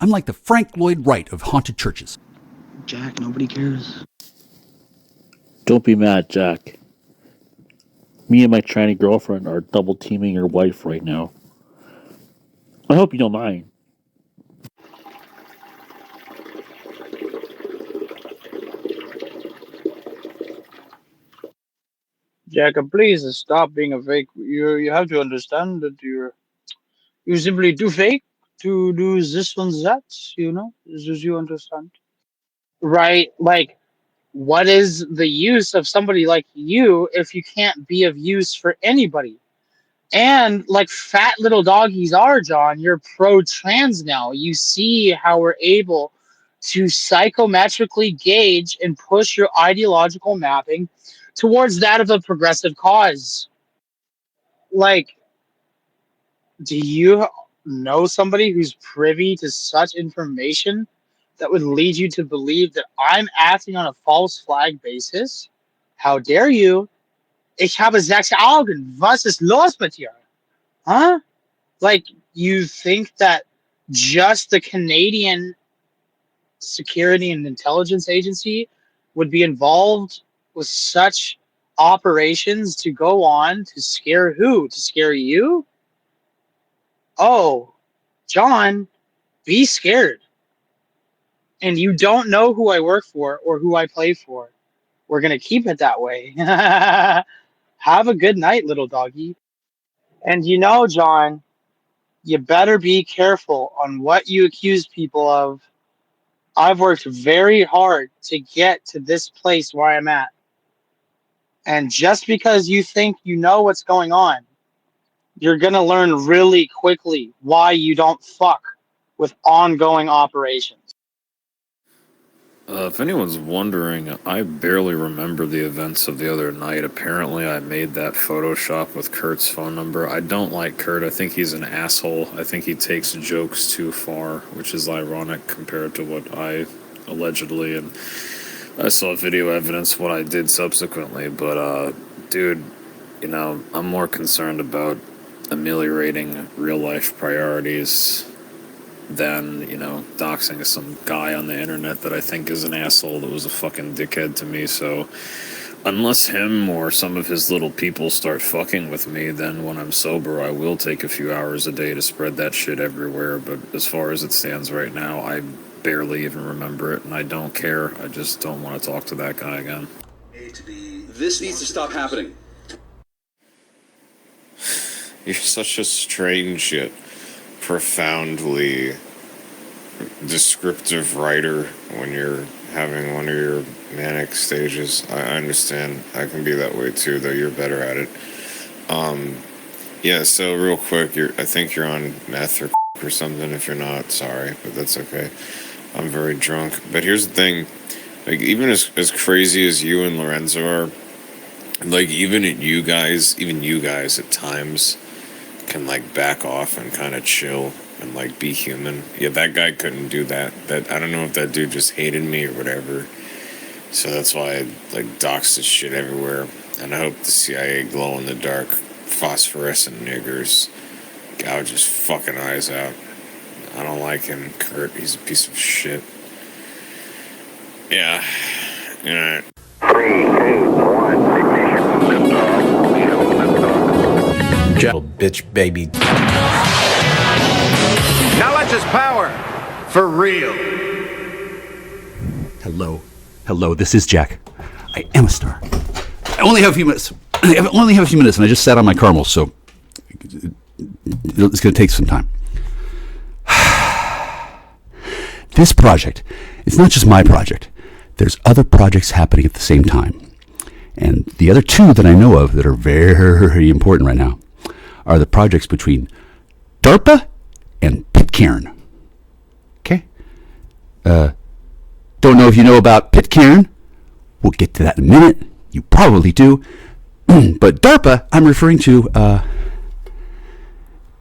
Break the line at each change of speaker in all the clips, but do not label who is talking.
I'm like the Frank Lloyd Wright of haunted churches.
Jack, nobody cares.
Don't be mad, Jack. Me and my tranny girlfriend are double teaming your wife right now. I hope you don't mind.
Jack, please stop being a fake. You have to understand that you simply too fake to do this one that, Does you understand? Right? Like, what is the use of somebody like you if you can't be of use for anybody? And like fat little doggies are, John, you're pro trans now. You see how we're able to psychometrically gauge and push your ideological mapping towards that of a progressive cause. Like, do you know somebody who's privy to such information that would lead you to believe that I'm acting on a false flag basis? How dare you? Ich habe 6 Augen. Was ist los mit dir? Huh? Like, you think that just the Canadian Security and Intelligence Agency would be involved with such operations to go on to scare who? To scare you? Oh, John, be scared. And you don't know who I work for or who I play for. We're going to keep it that way. Have a good night, little doggy. And John, you better be careful on what you accuse people of. I've worked very hard to get to this place where I'm at. And just because you think you know what's going on, you're going to learn really quickly why you don't fuck with ongoing operations.
If anyone's wondering, I barely remember the events of the other night. Apparently, I made that Photoshop with Kurt's phone number. I don't like Kurt. I think he's an asshole. I think he takes jokes too far, which is ironic compared to what I allegedly, and I saw video evidence of what I did subsequently. But, dude, I'm more concerned about ameliorating real-life priorities than, doxing some guy on the internet that I think is an asshole that was a fucking dickhead to me. So unless him or some of his little people start fucking with me, then when I'm sober, I will take a few hours a day to spread that shit everywhere. But as far as it stands right now, I barely even remember it, and I don't care. I just don't want to talk to that guy again.
This needs to stop happening.
You're such a strange yet profoundly descriptive writer when you're having one of your manic stages. I understand. I can be that way too, though you're better at it. Yeah, so real quick, I think you're on meth or something. If you're not, sorry, but that's okay. I'm very drunk. But here's the thing, like, even as crazy as you and Lorenzo are, like, even you guys at times can, like, back off and kind of chill and, like, be human. Yeah, that guy couldn't do that. I don't know if that dude just hated me or whatever. So that's why I, like, doxed his shit everywhere. And I hope the CIA glow-in-the-dark phosphorescent niggers gouge his fucking eyes out. I don't like him, Kurt. He's a piece of shit. Yeah. Alright.
3, 2, 1, ignition.
Little bitch baby.
Now let's just power for real.
Hello, this is Jack. I am a star. I only have a few minutes. And I just sat on my caramel, so it's going to take some time. This project, it's not just my project. There's other projects happening at the same time. And the other two that I know of that are very important right now are the projects between DARPA and Pitcairn. Okay? Don't know if you know about Pitcairn. We'll get to that in a minute. You probably do. But DARPA, I'm referring to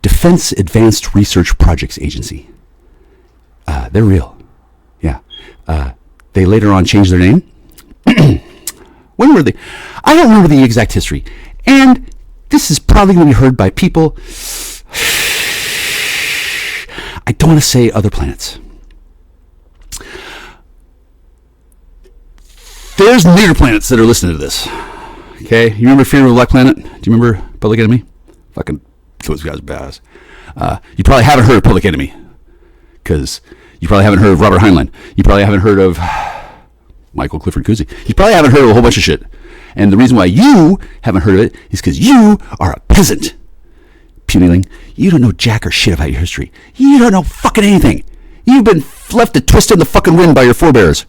Defense Advanced Research Projects Agency. They're real. Yeah. They later on changed their name. When were they? I don't remember the exact history. And this is probably going to be heard by people. I don't want to say other planets. There's nigger planets that are listening to this. Okay, you remember Fear of a Black Planet? Do you remember Public Enemy? Fucking those guys are badass. You probably haven't heard of Public Enemy because you probably haven't heard of Robert Heinlein. You probably haven't heard of Michael Clifford Kuzi. You probably haven't heard of a whole bunch of shit. And the reason why you haven't heard of it is because you are a peasant. Punyling, you don't know jack or shit about your history. You don't know fucking anything. You've been left to twist in the fucking wind by your forebears.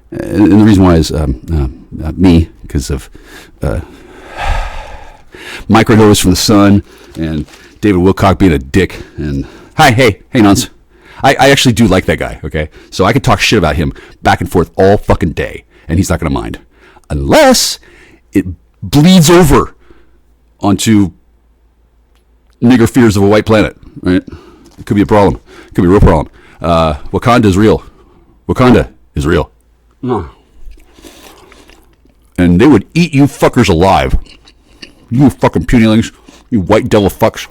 And the reason why is me, because of microdose from the sun and David Wilcock being a dick. And hey, nonce. I actually do like that guy, okay? So I could talk shit about him back and forth all fucking day, and he's not going to mind. Unless it bleeds over onto nigger fears of a white planet, right? It could be a problem. It could be a real problem. Wakanda is real. Wakanda is real. And they would eat you fuckers alive. You fucking punylings. You white devil fucks.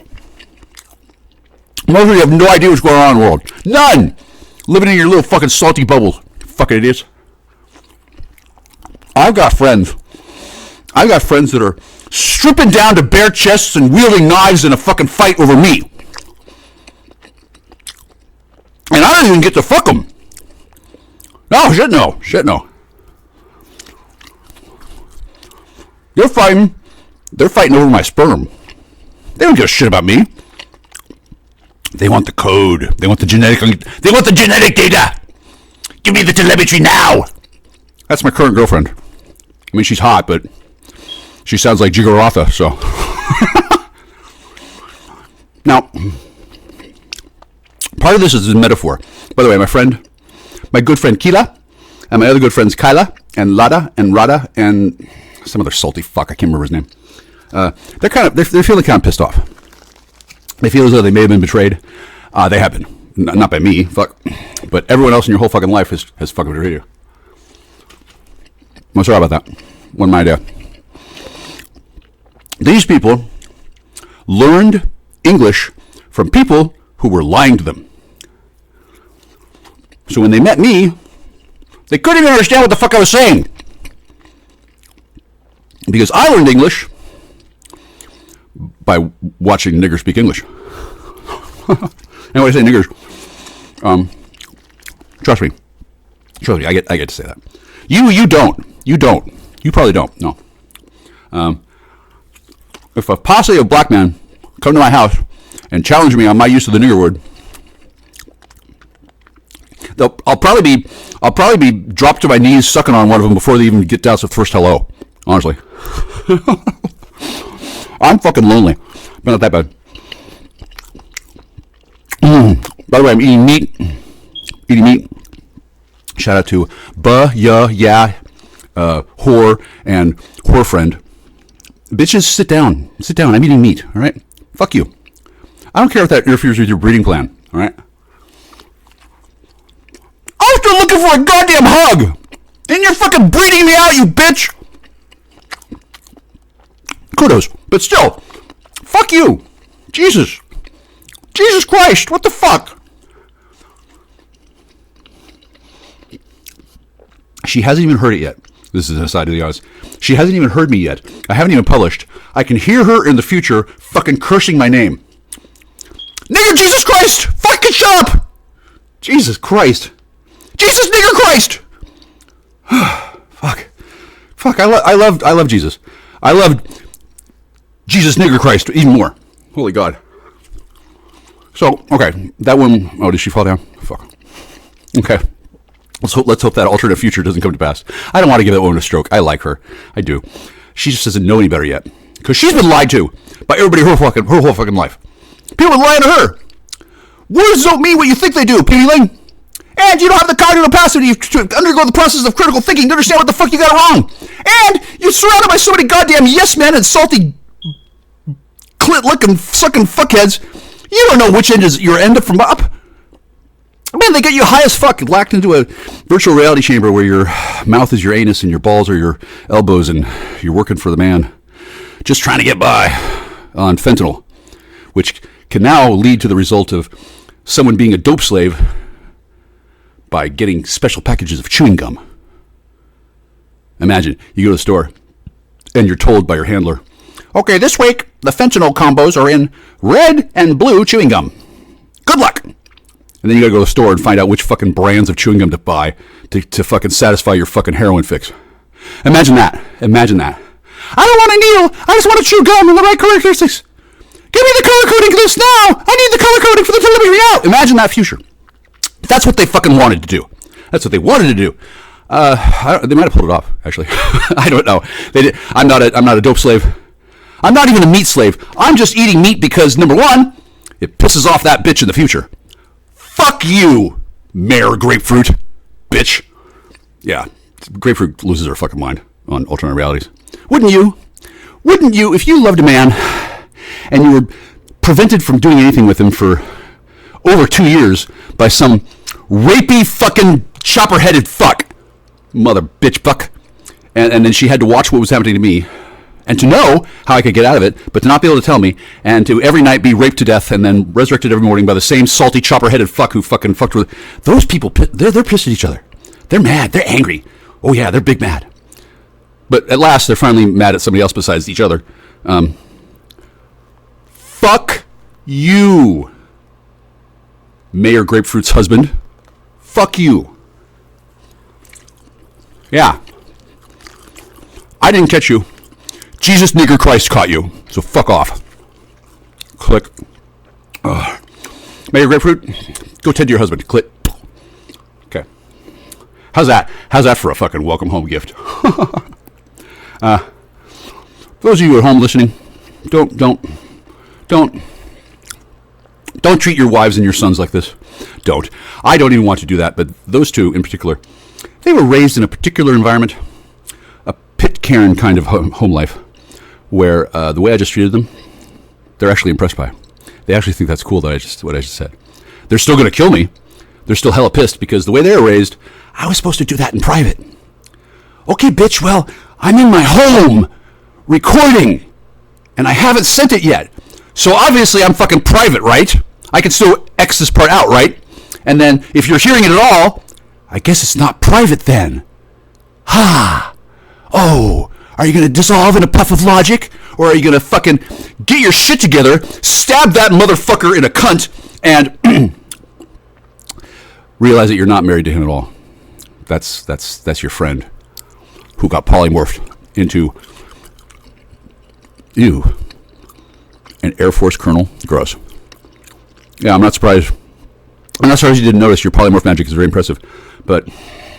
Most of you have no idea what's going on in the world. None! Living in your little fucking salty bubbles. Fucking idiots. I've got friends that are stripping down to bare chests and wielding knives in a fucking fight over me. And I don't even get to fuck them. No, shit no. They're fighting over my sperm. They don't give a shit about me. They want the code. They want the genetic data. Give me the telemetry now. That's my current girlfriend. I mean, she's hot, but she sounds like Jigarotha, so. Now, part of this is a metaphor. By the way, my good friend Kila, and my other good friends Kyla, and Lada, and Rada, and some other salty fuck, I can't remember his name. They're feeling kind of pissed off. They feel as though they may have been betrayed. They have been. Not by me, fuck. But everyone else in your whole fucking life has fucking betrayed you. I'm sorry about that. Wasn't my idea. These people learned English from people who were lying to them. So when they met me, they couldn't even understand what the fuck I was saying. Because I learned English by watching niggers speak English. And when I say niggers, trust me, I get to say that. You don't. You probably don't. No. If a posse of black men come to my house and challenge me on my use of the nigger word, I'll probably be dropped to my knees sucking on one of them before they even get down to the first hello. Honestly. I'm fucking lonely, but not that bad. By the way, I'm eating meat. Shout out to whore and whore friend. Bitches, sit down. I'm eating meat. All right, fuck you. I don't care if that interferes with your breeding plan. All right. I'm still looking for a goddamn hug, and you're fucking breeding me out, you bitch. Kudos, but still, fuck you. Jesus Christ, what the fuck? She hasn't even heard it yet. This is an aside to the audience. She hasn't even heard me yet. I haven't even published. I can hear her in the future fucking cursing my name. Nigger Jesus Christ! Fucking shut up! Jesus Christ. Jesus nigger Christ! Fuck, I love Jesus. I love Jesus nigger Christ even more. Holy God. So, okay, that one, oh, did she fall down? Fuck. Okay. Let's hope that alternate future doesn't come to pass. I don't want to give that woman a stroke. I like her. I do. She just doesn't know any better yet. Because she's been lied to by everybody her whole fucking life. People are lying to her. Words don't mean what you think they do, Peteyling. And you don't have the cognitive capacity to undergo the process of critical thinking to understand what the fuck you got wrong. And you're surrounded by so many goddamn yes men and salty clit-licking sucking fuckheads. You don't know which end is your end from up. Man, they get you high as fuck, locked into a virtual reality chamber where your mouth is your anus and your balls are your elbows and you're working for the man. Just trying to get by on fentanyl, which can now lead to the result of someone being a dope slave by getting special packages of chewing gum. Imagine you go to the store and you're told by your handler, okay, this week the fentanyl combos are in red and blue chewing gum. Good luck. And then you gotta go to the store and find out which fucking brands of chewing gum to buy to fucking satisfy your fucking heroin fix. Imagine that. Imagine that. I don't want a needle. I just want to chew gum in the right characteristics. Give me the color coding for this now. I need the color coding for the delivery out. Imagine that future. That's what they fucking wanted to do. That's what they wanted to do. They might have pulled it off, actually. I don't know. They did. I'm not a dope slave. I'm not even a meat slave. I'm just eating meat because, number one, it pisses off that bitch in the future. Fuck you, Mayor Grapefruit, bitch. Yeah, Grapefruit loses her fucking mind on alternate realities. Wouldn't you? Wouldn't you, if you loved a man and you were prevented from doing anything with him for over 2 years by some rapey fucking chopper-headed fuck, mother bitch fuck, and then she had to watch what was happening to me, and to know how I could get out of it, but to not be able to tell me, and to every night be raped to death and then resurrected every morning by the same salty chopper-headed fuck who fucking fucked with those people. They're pissed at each other. They're mad. They're angry. Oh yeah, they're big mad. But at last, they're finally mad at somebody else besides each other. Fuck you, Mayor Grapefruit's husband. Fuck you. Yeah. I didn't catch you. Jesus nigger Christ caught you. So fuck off. Click. Mayor Grapefruit, go tend to your husband. Click. Okay. How's that? How's that for a fucking welcome home gift? Those of you at home listening, don't treat your wives and your sons like this. Don't. I don't even want to do that, but those two in particular, they were raised in a particular environment, a Pitcairn kind of home life, where the way I just treated them, they're actually impressed by. They actually think that's cool that what I just said. They're still going to kill me. They're still hella pissed because the way they were raised, I was supposed to do that in private. Okay, bitch, well, I'm in my home recording, and I haven't sent it yet. So obviously I'm fucking private, right? I can still X this part out, right? And then if you're hearing it at all, I guess it's not private then. Ha! Oh, are you going to dissolve in a puff of logic? Or are you going to fucking get your shit together, stab that motherfucker in a cunt, and realize that you're not married to him at all? That's your friend who got polymorphed into an Air Force colonel. Gross. Yeah, I'm not surprised. I'm not surprised you didn't notice. Your polymorph magic is very impressive. But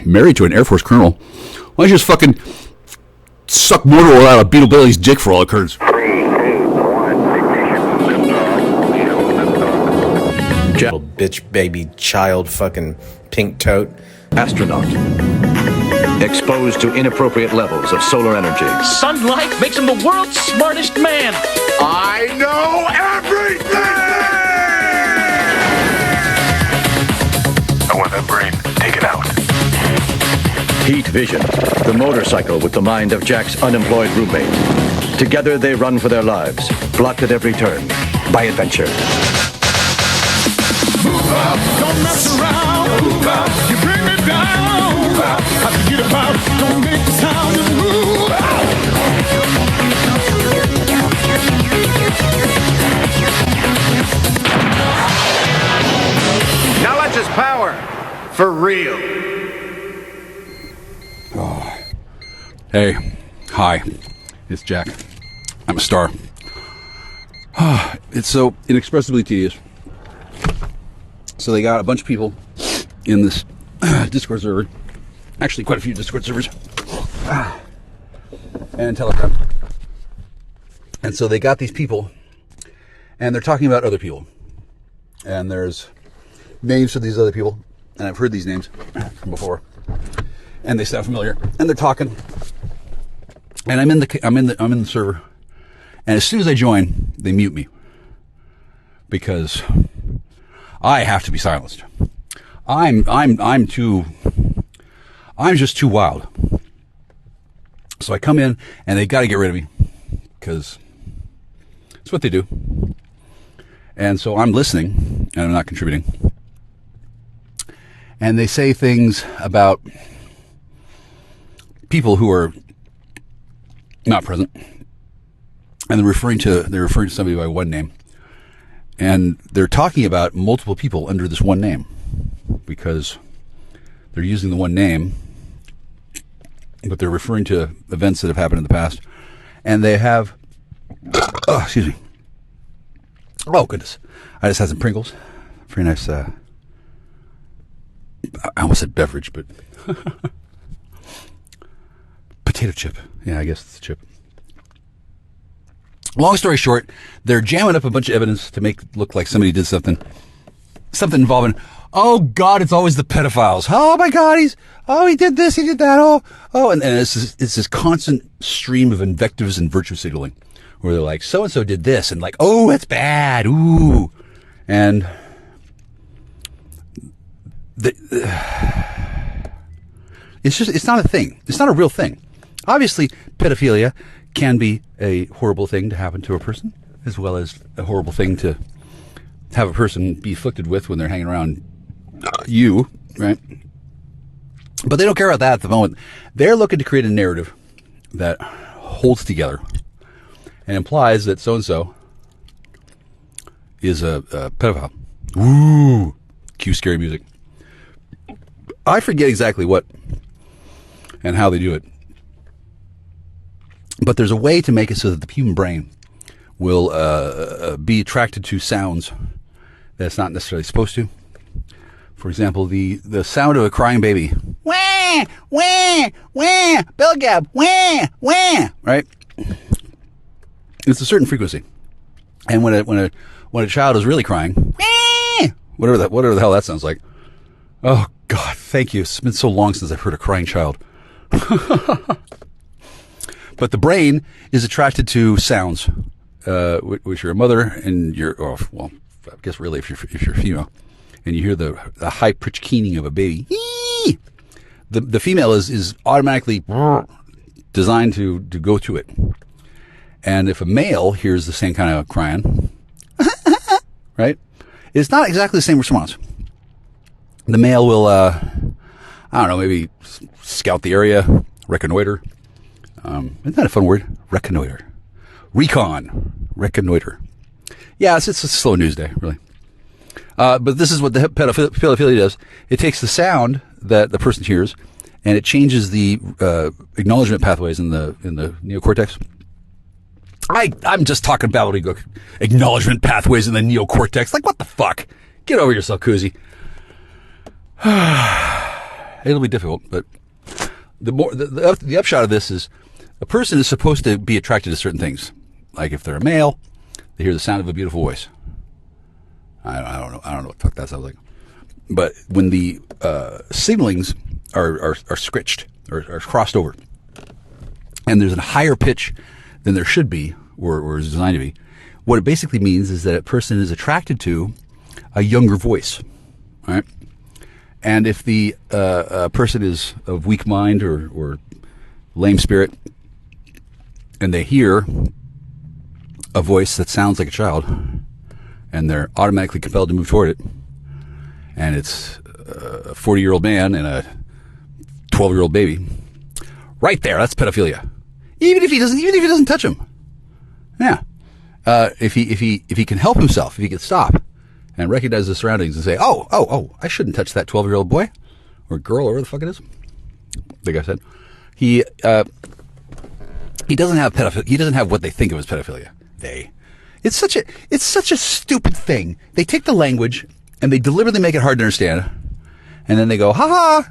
married to an Air Force colonel, why don't you just fucking suck motor oil out of Beetle Billy's dick for all it occurs?
3, 2, 1, ignition.
Bitch, baby, child, fucking pink tote.
Astronaut. Exposed to inappropriate levels of solar energy.
Sunlight makes him the world's smartest man.
I know everything! I want that brain. Take it out.
Heat Vision, the motorcycle with the mind of Jack's unemployed roommate. Together they run for their lives, blocked at every turn by adventure.
Move up, don't mess around. Move up, you bring me down. Move up, I forget about, don't make the sound and move out.
Knowledge is power. For real.
Oh. Hey, hi, it's Jack. I'm a star. It's so inexpressibly tedious. So they got a bunch of people in this Discord server, actually quite a few Discord servers, and Telegram. And so they got these people, and they're talking about other people. And there's names for these other people, and I've heard these names from before, and they sound familiar. And they're talking, and I'm in the server, and as soon as I join, they mute me because I have to be silenced. I'm just too wild. So I come in and they got to get rid of me because it's what they do. And so I'm listening and I'm not contributing. And they say things about people who are not present, and they're referring to somebody by one name, and they're talking about multiple people under this one name because they're using the one name, but they're referring to events that have happened in the past, and they have. Oh, excuse me. Oh goodness, I just had some Pringles. Very nice. I almost said beverage, but potato chip. Yeah, I guess it's a chip. Long story short, they're jamming up a bunch of evidence to make it look like somebody did something involving. Oh God, it's always the pedophiles. Oh my God, he did this, he did that. And it's this constant stream of invectives and virtue signaling, where they're like, so and so did this, and like, oh, that's bad. Ooh, and it's not a thing. It's not a real thing. Obviously, pedophilia can be a horrible thing to happen to a person, as well as a horrible thing to have a person be afflicted with when they're hanging around you, right? But they don't care about that at the moment. They're looking to create a narrative that holds together and implies that so-and-so is a pedophile. Woo! Cue scary music. I forget exactly what and how they do it. But there's a way to make it so that the human brain will be attracted to sounds that it's not necessarily supposed to. For example, the sound of a crying baby. Wah, wah, wah, belly gab, wah, wah, right? It's a certain frequency. And when a child is really crying, wah, whatever the hell that sounds like. Oh God, thank you. It's been so long since I've heard a crying child. But the brain is attracted to sounds, which your mother and I guess really if you're female, and you hear the high pitched keening of a baby, the female is automatically designed to go to it. And if a male hears the same kind of crying, right, it's not exactly the same response. The male will, maybe scout the area, reconnoiter. Isn't that a fun word? Reconnoiter. Reconnoiter. Yeah, it's a slow news day, really. But this is what the pedophilia does. It takes the sound that the person hears, and it changes the acknowledgement pathways in the neocortex. I'm just talking about acknowledgement pathways in the neocortex. Like, what the fuck? Get over yourself, Koozie. It'll be difficult, but the upshot of this is a person is supposed to be attracted to certain things. Like if they're a male, they hear the sound of a beautiful voice. I don't know what the fuck that sounds like. But when the signalings are scritched or crossed over, and there's a higher pitch than there should be or is designed to be, what it basically means is that a person is attracted to a younger voice, right? And if the person is of weak mind or lame spirit, and they hear a voice that sounds like a child, and they're automatically compelled to move toward it, and it's a 40-year-old man and a 12-year-old baby, right there, that's pedophilia. Even if he doesn't touch him, yeah. If he can help himself, if he can stop and recognize the surroundings and say, oh, I shouldn't touch that 12-year-old boy or girl or whatever the fuck it is. Like I said, he doesn't have pedophilia. He doesn't have what they think of as pedophilia. It's such a stupid thing. They take the language and they deliberately make it hard to understand, and then they go, ha ha,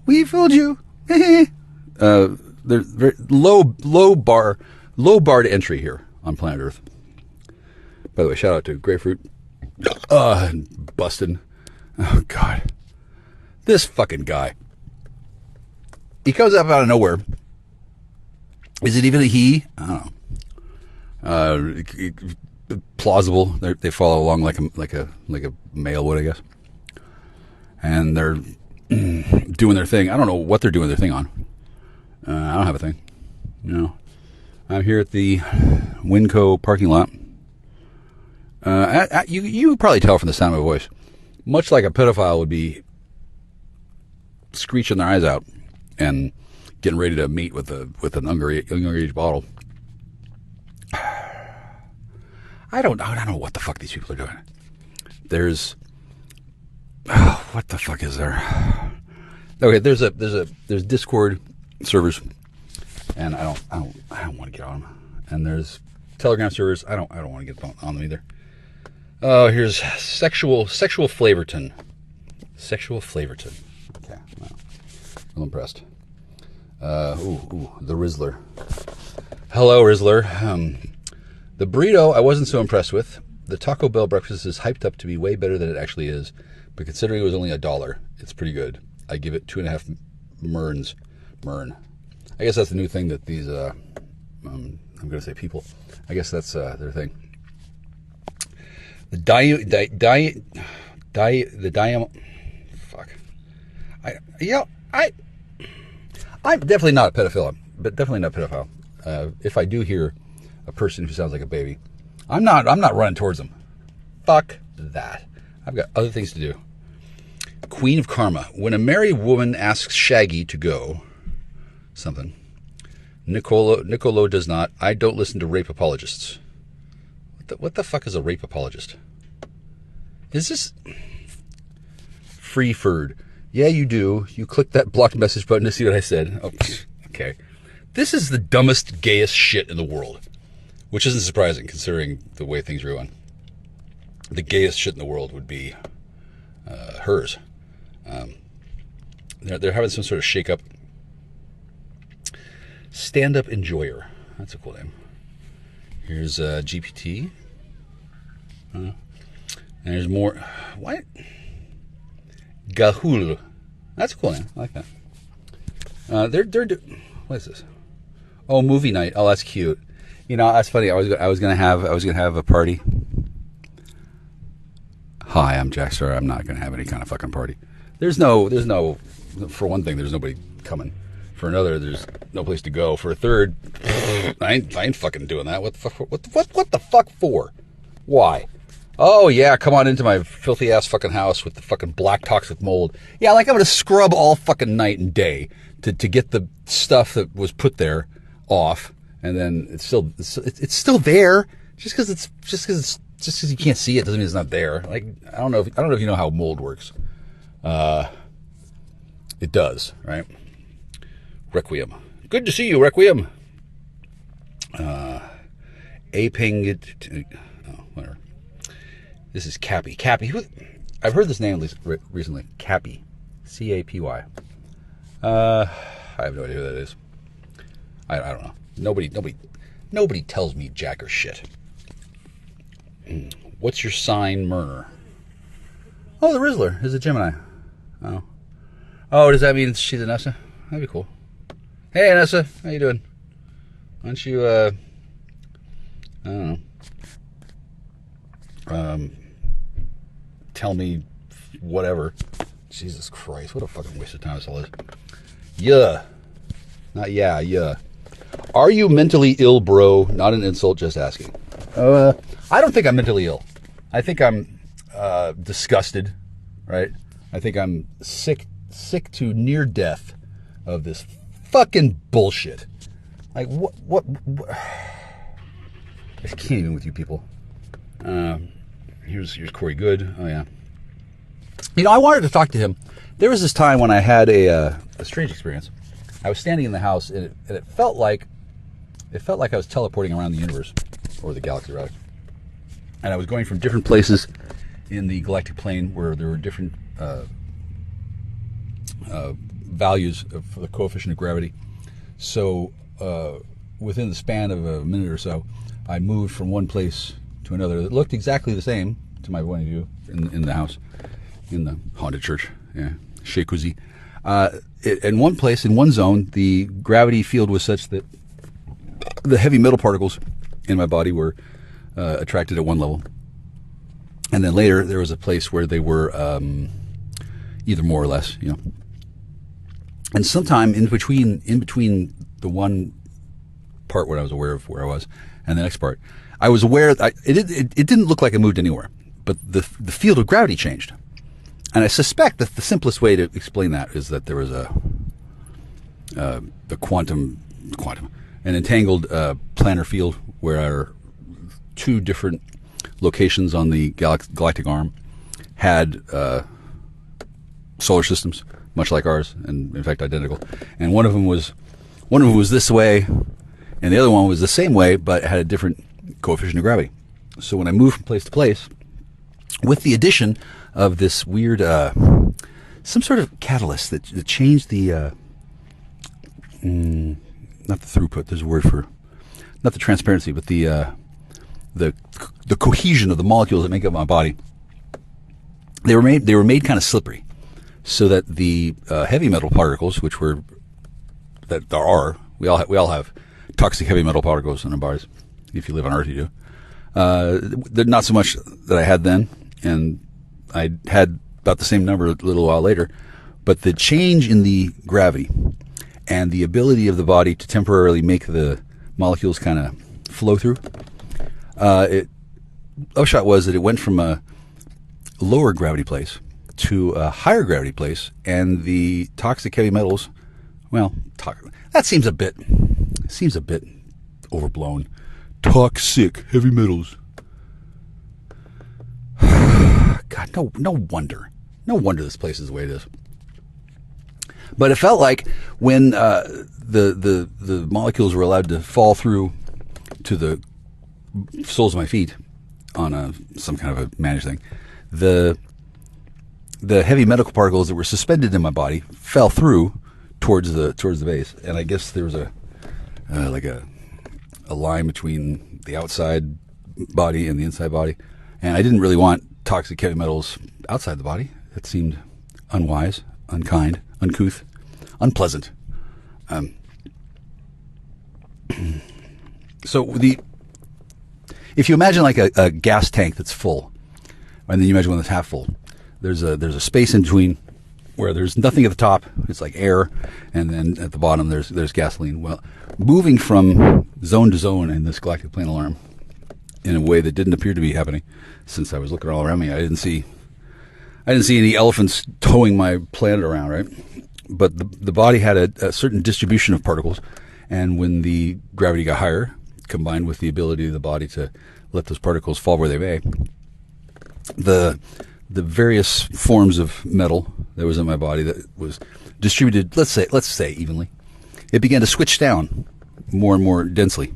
we fooled you. They're very low bar to entry here on planet Earth. By the way, shout out to Grapefruit. Bustin'. Oh, God. This fucking guy. He comes up out of nowhere. Is it even a he? I don't know. Plausible. They follow along like a male would, I guess. And they're doing their thing. I don't know what they're doing their thing on. I don't have a thing. I'm here at the Winco parking lot. You probably tell from the sound of my voice. Much like a pedophile would be screeching their eyes out and getting ready to meet with an underage bottle. I don't know what the fuck these people are doing. There's what the fuck is there? Okay, there's Discord servers, and I don't want to get on them. And there's Telegram servers. I don't want to get on them either. Oh, here's sexual Flavorton. Sexual Flavorton. Okay, well, I'm impressed. The Rizzler. Hello, Rizzler. The burrito I wasn't so impressed with. The Taco Bell breakfast is hyped up to be way better than it actually is, but considering it was only $1, it's pretty good. I give it 2.5 merns. Mern. I guess that's the new thing that these, I'm going to say people. I guess that's their thing. Fuck. I'm definitely not a pedophile, but definitely not a pedophile. If I do hear a person who sounds like a baby, I'm not running towards them. Fuck that. I've got other things to do. Queen of Karma. When a married woman asks Shaggy to go something, Nicolo does not. I don't listen to rape apologists. What the fuck is a rape apologist? Is this Freeford? Yeah, you do. You click that blocked message button to see what I said. Oh, okay. This is the dumbest, gayest shit in the world, which isn't surprising considering the way things are going. The gayest shit in the world would be hers. They're having some sort of shake-up. Stand-up enjoyer. That's a cool name. Here's GPT. And there's more. What? Gahul. That's a cool name. I like that. What is this? Oh, movie night. Oh, that's cute. You know, that's funny. I was gonna have a party. Hi, I'm Jack Star. I'm not gonna have any kind of fucking party. There's no. For one thing, there's nobody coming. For another, there's no place to go. For a third, I ain't fucking doing that. What the fuck? What the fuck for? Why? Oh yeah, come on into my filthy ass fucking house with the fucking black toxic mold. Yeah, like I'm gonna scrub all fucking night and day to get the stuff that was put there off, and then it's still there. Just because you can't see it doesn't mean it's not there. Like I don't know if you know how mold works. It does, right? Requiem. Good to see you, Requiem. Aping. Whatever. This is Cappy. Cappy. I've heard this name at least recently. Cappy. Capy. I have no idea who that is. I don't know. Nobody tells me jack or shit. What's your sign, Myrrh? Oh, the Rizzler is a Gemini. Oh, does that mean she's a Nessa? That'd be cool. Hey, Nessa, how you doing? Why don't you, I don't know, tell me whatever. Jesus Christ, what a fucking waste of time this all is. Yeah. Not yeah, yeah. Are you mentally ill, bro? Not an insult, just asking. I don't think I'm mentally ill. I think I'm disgusted, right? I think I'm sick to near death of this fucking bullshit. Like, what? I can't even with you people. Here's Corey Good. Oh, yeah. You know, I wanted to talk to him. There was this time when I had a strange experience. I was standing in the house, and it felt like I was teleporting around the universe, or the galaxy, rather. And I was going from different places in the galactic plane where there were different values for the coefficient of gravity. So within the span of a minute or so, I moved from one place to another. It looked exactly the same, to my point of view, in the house, in the haunted church. Yeah, Chez Cousy. In one place, in one zone, the gravity field was such that the heavy metal particles in my body were attracted at one level. And then later, there was a place where they were either more or less, you know. And sometime in between the one part where I was aware of where I was and the next part, I was aware that it didn't look like I moved anywhere, but the field of gravity changed. And I suspect that the simplest way to explain that is that there was the quantum, an entangled planar field where two different locations on the galactic arm had solar systems, much like ours, and in fact identical. And one of them was this way, and the other one was the same way, but had a different coefficient of gravity. So when I moved from place to place, with the addition of this weird, some sort of catalyst that changed the, not the throughput. There's a word for, not the transparency, but the cohesion of the molecules that make up my body. They were made kind of slippery, so that the heavy metal particles, we all have toxic heavy metal particles in our bodies. If you live on Earth, you do. They're not so much that I had then, and I had about the same number a little while later. But the change in the gravity and the ability of the body to temporarily make the molecules kind of flow through, upshot was that it went from a lower gravity place to a higher gravity place, and the toxic heavy metals, well, that seems a bit overblown. Toxic heavy metals. God, no wonder this place is the way it is. But it felt like when the molecules were allowed to fall through to the soles of my feet on some kind of a managed thing, the heavy medical particles that were suspended in my body fell through towards the base, and I guess there was a line between the outside body and the inside body, and I didn't really want toxic heavy metals outside the body. That seemed unwise, unkind, uncouth, unpleasant. So if you imagine like a gas tank that's full, and then you imagine one that's half full, there's a space in between where there's nothing at the top. It's like air, and then at the bottom there's gasoline. Well, moving from zone to zone in this galactic plane alarm in a way that didn't appear to be happening, since I was looking all around me, I didn't see any elephants towing my planet around, right? But the body had a certain distribution of particles, and when the gravity got higher, combined with the ability of the body to let those particles fall where they may, the various forms of metal that was in my body that was distributed, let's say evenly, it began to switch down more and more densely,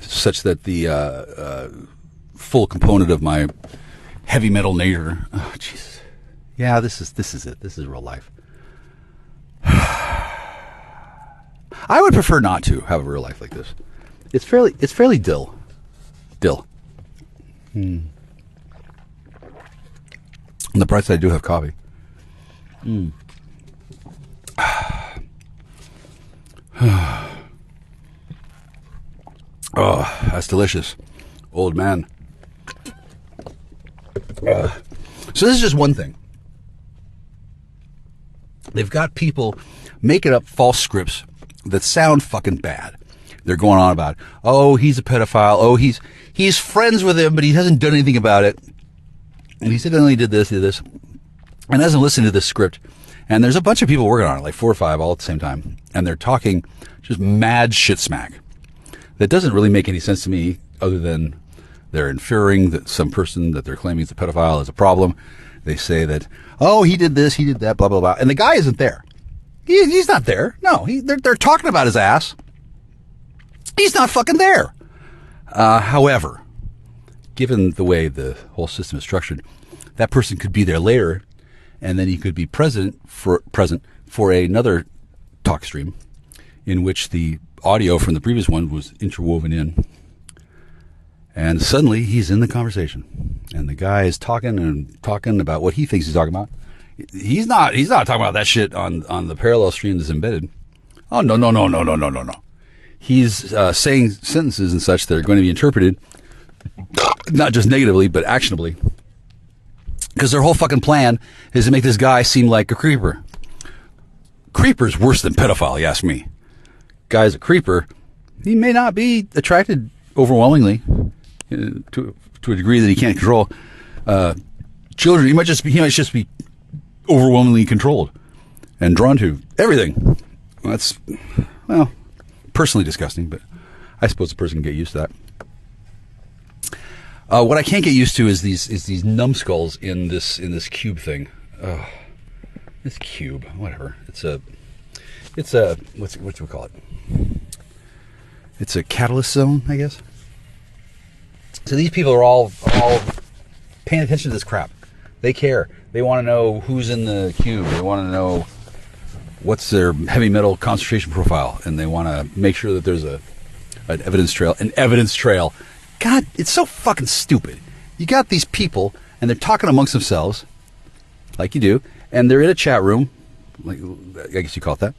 such that the full component of my heavy metal nature, oh Jesus, yeah, this is it. This is real life. I would prefer not to have a real life like this. It's fairly dill. On the bright side, I do have coffee. Oh, that's delicious. Old man. So this is just one thing. They've got people making up false scripts that sound fucking bad. They're going on about, oh, he's a pedophile. Oh, he's friends with him, but he hasn't done anything about it. And he said only did this, and hasn't listened to this script. And there's a bunch of people working on it, like 4 or 5 all at the same time. And they're talking just mad shit smack. That doesn't really make any sense to me, other than they're inferring that some person that they're claiming is a pedophile is a problem. They say that, oh, he did this, he did that, blah, blah, blah. And the guy isn't there. He's not there. No, they're talking about his ass. He's not fucking there. However, given the way the whole system is structured, that person could be there later, and then he could be present for another talk stream in which the audio from the previous one was interwoven in. And suddenly he's in the conversation, and the guy is talking about what he thinks he's talking about. He's not talking about that shit on the parallel stream that's embedded. Oh, no. He's saying sentences and such that are going to be interpreted not just negatively, but actionably. Because their whole fucking plan is to make this guy seem like a creeper. Creeper's worse than pedophile, you ask me. Guy's a creeper. He may not be attracted overwhelmingly to a degree that he can't control. Children, he might just be overwhelmingly controlled and drawn to everything That's, well, personally disgusting, but I suppose a person can get used to that. What I can't get used to is these numbskulls in this cube thing. This cube, whatever. It's a what do we call it? It's a catalyst zone, I guess. So these people are all paying attention to this crap. They care. They want to know who's in the cube. They want to know what's their heavy metal concentration profile, and they want to make sure that there's an evidence trail. An evidence trail. God, it's so fucking stupid. You got these people, and they're talking amongst themselves, like you do, and they're in a chat room, like I guess you call it that,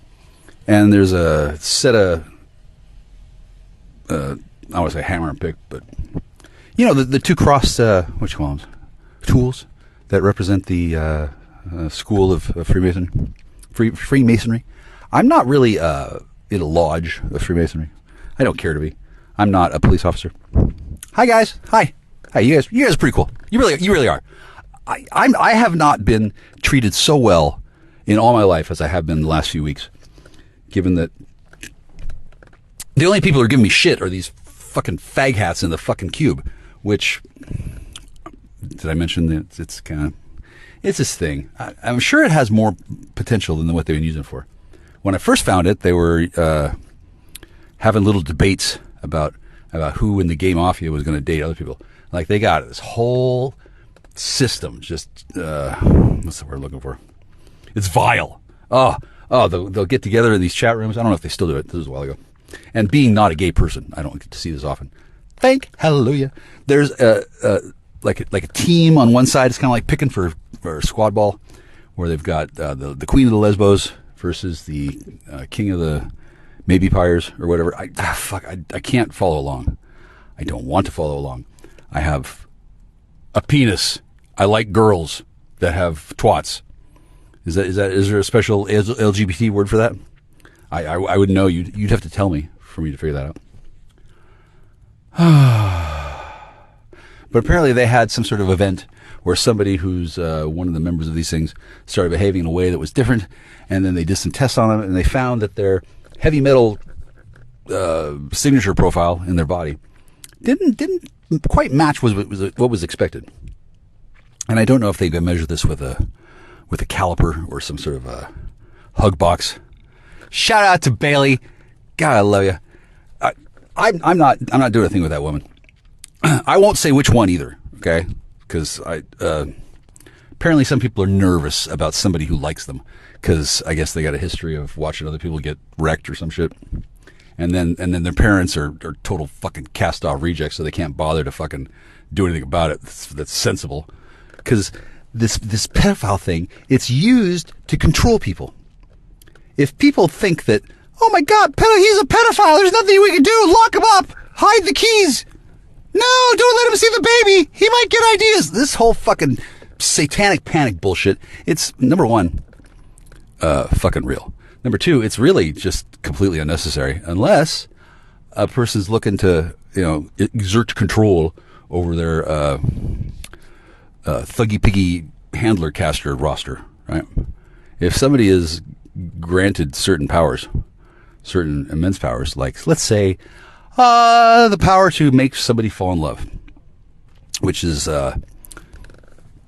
and there's a set of, I want to say hammer and pick, but, you know, the two crossed, what you call them, tools that represent the school of Freemasonry. I'm not really in a lodge of Freemasonry. I don't care to be. I'm not a police officer. Hi guys. Hi. You guys are pretty cool. You really are. I have not been treated so well in all my life as I have been the last few weeks. Given that the only people who are giving me shit are these fucking fag hats in the fucking cube, which, did I mention that it's this thing. I'm sure it has more potential than what they've been using it for. When I first found it, they were having little debates about who in the gay mafia was going to date other people. Like, they got this whole system, just, what's the word I'm looking for? It's vile. They'll get together in these chat rooms. I don't know if they still do it. This was a while ago. And being not a gay person, I don't get to see this often. Thank hallelujah. There's like a team on one side. It's kind of like picking for squad ball, where they've got the Queen of the Lesbos versus the King of the Maybe Pyres or whatever. I can't follow along. I don't want to follow along. I have a penis. I like girls that have twats. Is there a special LGBT word for that? I would know. You'd have to tell me for me to figure that out. But apparently they had some sort of event where somebody who's one of the members of these things started behaving in a way that was different, and then they did some tests on them, and they found that their heavy metal signature profile in their body didn't quite match what was expected. And I don't know if they measured this with a caliper or some sort of a hug box. Shout out to Bailey. God, I love you. I'm not doing a thing with that woman. I won't say which one either, okay? Because apparently some people are nervous about somebody who likes them, because I guess they got a history of watching other people get wrecked or some shit, and then their parents are total fucking cast off rejects, so they can't bother to fucking do anything about it that's sensible. Because this pedophile thing, it's used to control people. If people think that, oh my God, he's a pedophile, there's nothing we can do, lock him up, hide the keys. No, don't let him see the baby. He might get ideas. This whole fucking satanic panic bullshit, it's, number one, fucking real. Number two, it's really just completely unnecessary, unless a person's looking to, exert control over their thuggy piggy handler caster roster, right? If somebody is granted certain powers, certain immense powers, like, let's say, the power to make somebody fall in love, which is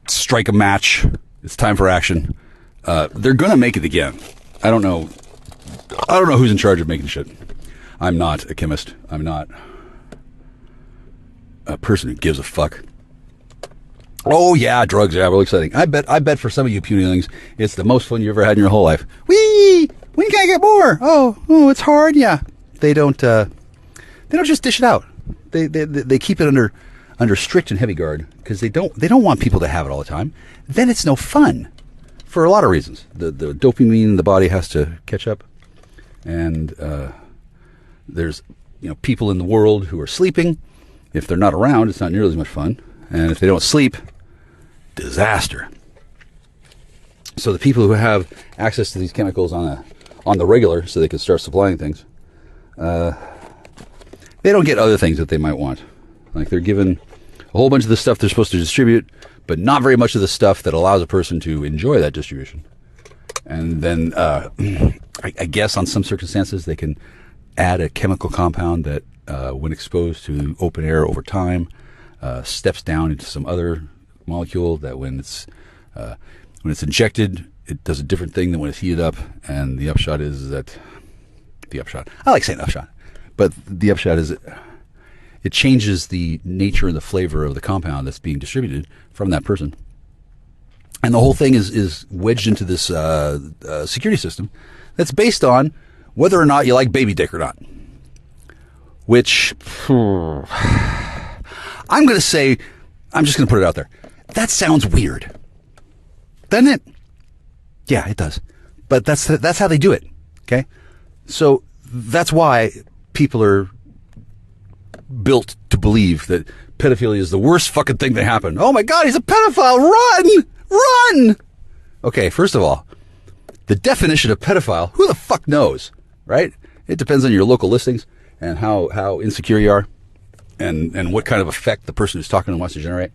strike a match. It's time for action. They're gonna make it again. I don't know who's in charge of making shit. I'm not a chemist. I'm not a person who gives a fuck. Oh yeah, drugs. Yeah, real exciting. I bet for some of you punilings, it's the most fun you ever had in your whole life. Whee! When can I get more? Oh, it's hard. Yeah, they don't just dish it out. They keep it under strict and heavy guard, because they don't want people to have it all the time. Then it's no fun for a lot of reasons. The dopamine in the body has to catch up, and there's people in the world who are sleeping. If they're not around, it's not nearly as much fun. And if they don't sleep, disaster. So the people who have access to these chemicals on the regular, so they can start supplying things, they don't get other things that they might want. Like, they're given a whole bunch of the stuff they're supposed to distribute, but not very much of the stuff that allows a person to enjoy that distribution. And then I guess on some circumstances they can add a chemical compound that, when exposed to open air over time, steps down into some other molecule that when it's injected, it does a different thing than when it's heated up. And the upshot is that I like saying upshot, but the upshot is it changes the nature and the flavor of the compound that's being distributed from that person. And the whole thing is wedged into this security system that's based on whether or not you like baby dick or not. Which, I'm going to say, I'm just going to put it out there. That sounds weird. Doesn't it? Yeah, it does. But that's how they do it. Okay? So that's why people are built to believe that pedophilia is the worst fucking thing that happened. Oh my God, he's a pedophile. Run! Run! Okay, first of all, the definition of pedophile, who the fuck knows, right? It depends on your local listings and how insecure you are and what kind of effect the person who's talking to wants to generate.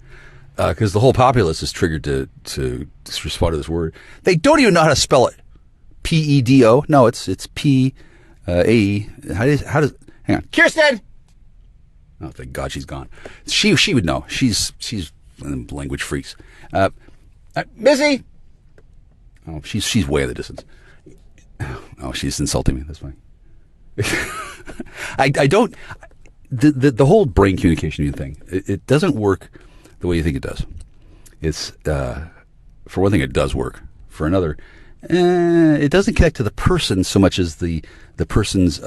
Because the whole populace is triggered to respond to this word. They don't even know how to spell it. P-E-D-O. No, it's P-A-E. How does, hang on. Kirsten! Oh, thank God she's gone. She would know. She's language freaks. Missy! Oh, she's way in the distance. Oh, she's insulting me. That's fine. I don't. The whole brain communication thing. It doesn't work the way you think it does. It's for one thing, it does work. For another, it doesn't connect to the person so much as the person's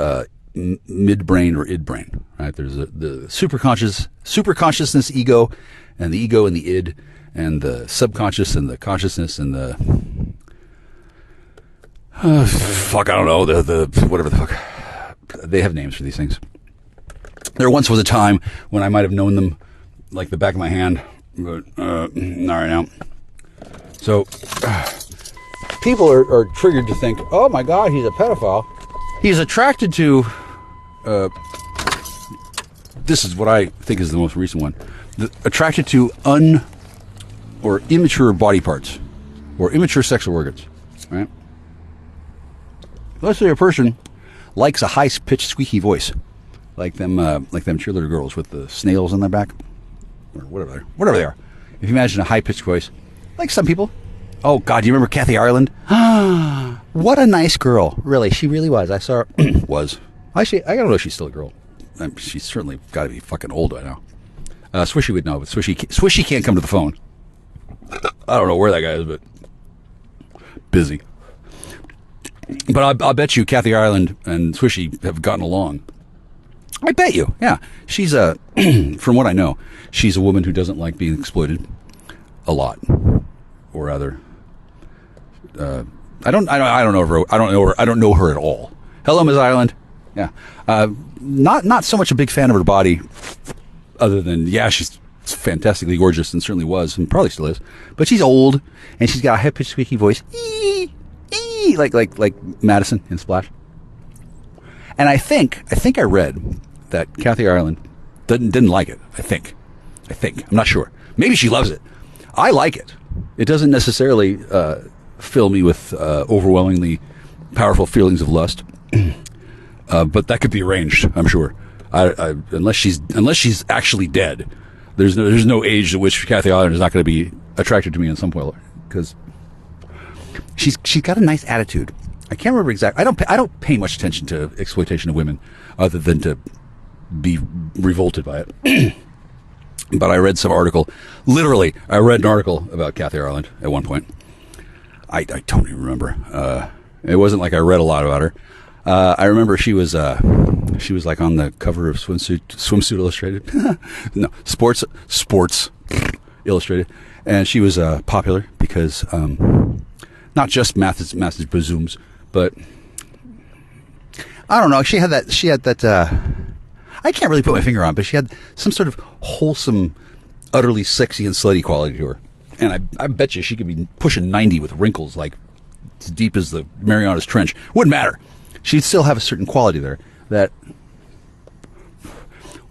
midbrain or id brain. Right? There's the superconsciousness ego, and the ego and the id, and the subconscious and the consciousness and the fuck, I don't know, the whatever the fuck. They have names for these things. There once was a time when I might have known them like the back of my hand, but not right now. So people are triggered to think, oh my God, he's a pedophile. He's attracted to, this is what I think is the most recent one, attracted to or immature body parts or immature sexual organs, right? Let's say a person likes a high-pitched, squeaky voice, like them cheerleader girls with the snails on their back, or whatever they are. If you imagine a high-pitched voice, like some people. Oh God, do you remember Kathy Ireland? What a nice girl. Really, she really was. I saw her. Was. Actually, I don't know if she's still a girl. She's certainly got to be fucking old by now. Swishy would know, but Swishy can't come to the phone. I don't know where that guy is, but busy. But I'll bet you Kathy Ireland and Swishy have gotten along. I bet you, yeah. She's from what I know, she's a woman who doesn't like being exploited a lot, or rather, I don't know her. I don't know her at all. Hello, Ms. Ireland. Yeah, not so much a big fan of her body, other than she's fantastically gorgeous and certainly was and probably still is. But she's old and she's got a high-pitched squeaky voice. Like Madison in Splash. And I think I read that Kathy Ireland didn't like it. I think. I'm not sure. Maybe she loves it. I like it. It doesn't necessarily fill me with overwhelmingly powerful feelings of lust. But that could be arranged, I'm sure. Unless she's actually dead, there's no age at which Kathy Ireland is not going to be attracted to me in some point, because she's got a nice attitude. I can't remember exactly. I don't pay much attention to exploitation of women, other than to be revolted by it. But I read some article. Literally, I read an article about Kathy Ireland at one point. I don't even remember. It wasn't like I read a lot about her. I remember she was like on the cover of Swimsuit Illustrated. No, Sports Illustrated, and she was popular because not just Masters Bazooms, but I don't know. She had that. I can't really put my finger on it, but she had some sort of wholesome, utterly sexy and slutty quality to her. And I bet you she could be pushing 90 with wrinkles like as deep as the Marianas Trench. Wouldn't matter. She'd still have a certain quality there that,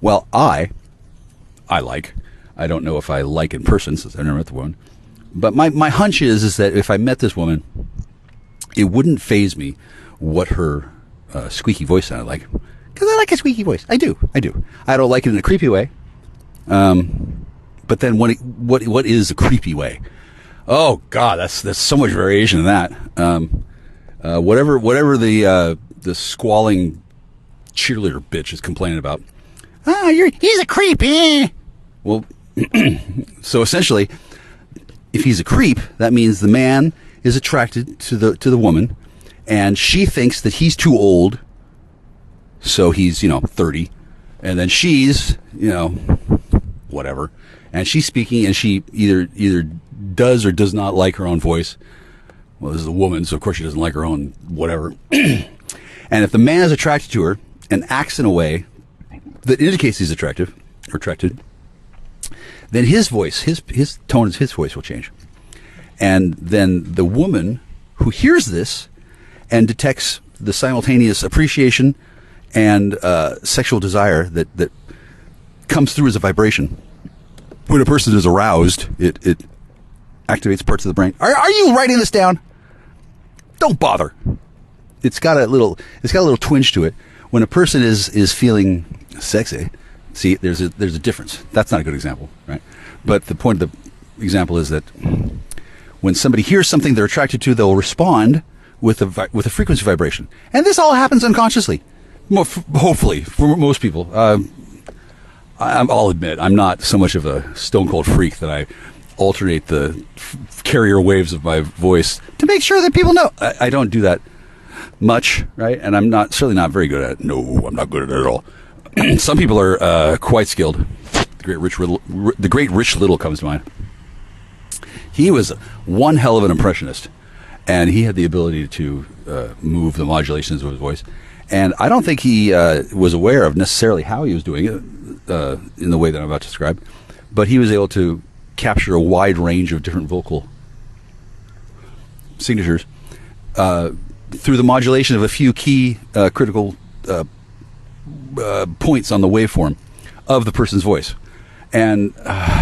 well, I like. I don't know if I like in person, since I've never met the woman. But my hunch is that if I met this woman, it wouldn't faze me what her squeaky voice sounded like. Because I like a squeaky voice. I do. I don't like it in a creepy way. But then what is a creepy way? Oh God, there's so much variation in that. Whatever the squalling cheerleader bitch is complaining about. He's a creep. Eh? Well, so essentially, if he's a creep, that means the man is attracted to the woman, and she thinks that he's too old. So he's 30, and then she's whatever, and she's speaking, and she either does or does not like her own voice. Well, this is a woman, so of course she doesn't like her own whatever. And if the man is attracted to her and acts in a way that indicates he's attracted, then his voice, his tone, his voice will change. And then the woman who hears this and detects the simultaneous appreciation and sexual desire that comes through as a vibration. When a person is aroused, it activates parts of the brain. Are you writing this down? Don't bother. It's got a little twinge to it. When a person is feeling sexy, see, there's a difference. That's not a good example, right? But the point of the example is that when somebody hears something they're attracted to, they'll respond with a frequency vibration, and this all happens unconsciously. Hopefully, for most people. I'll admit, I'm not so much of a stone cold freak that I alternate the carrier waves of my voice to make sure that people know. I don't do that much, right? And I'm certainly not very good at it. No, I'm not good at it at all. Some people are quite skilled. The great Rich Little comes to mind. He was one hell of an impressionist, and he had the ability to move the modulations of his voice. And I don't think he was aware of necessarily how he was doing it in the way that I'm about to describe, but he was able to capture a wide range of different vocal signatures through the modulation of a few key critical points on the waveform of the person's voice. And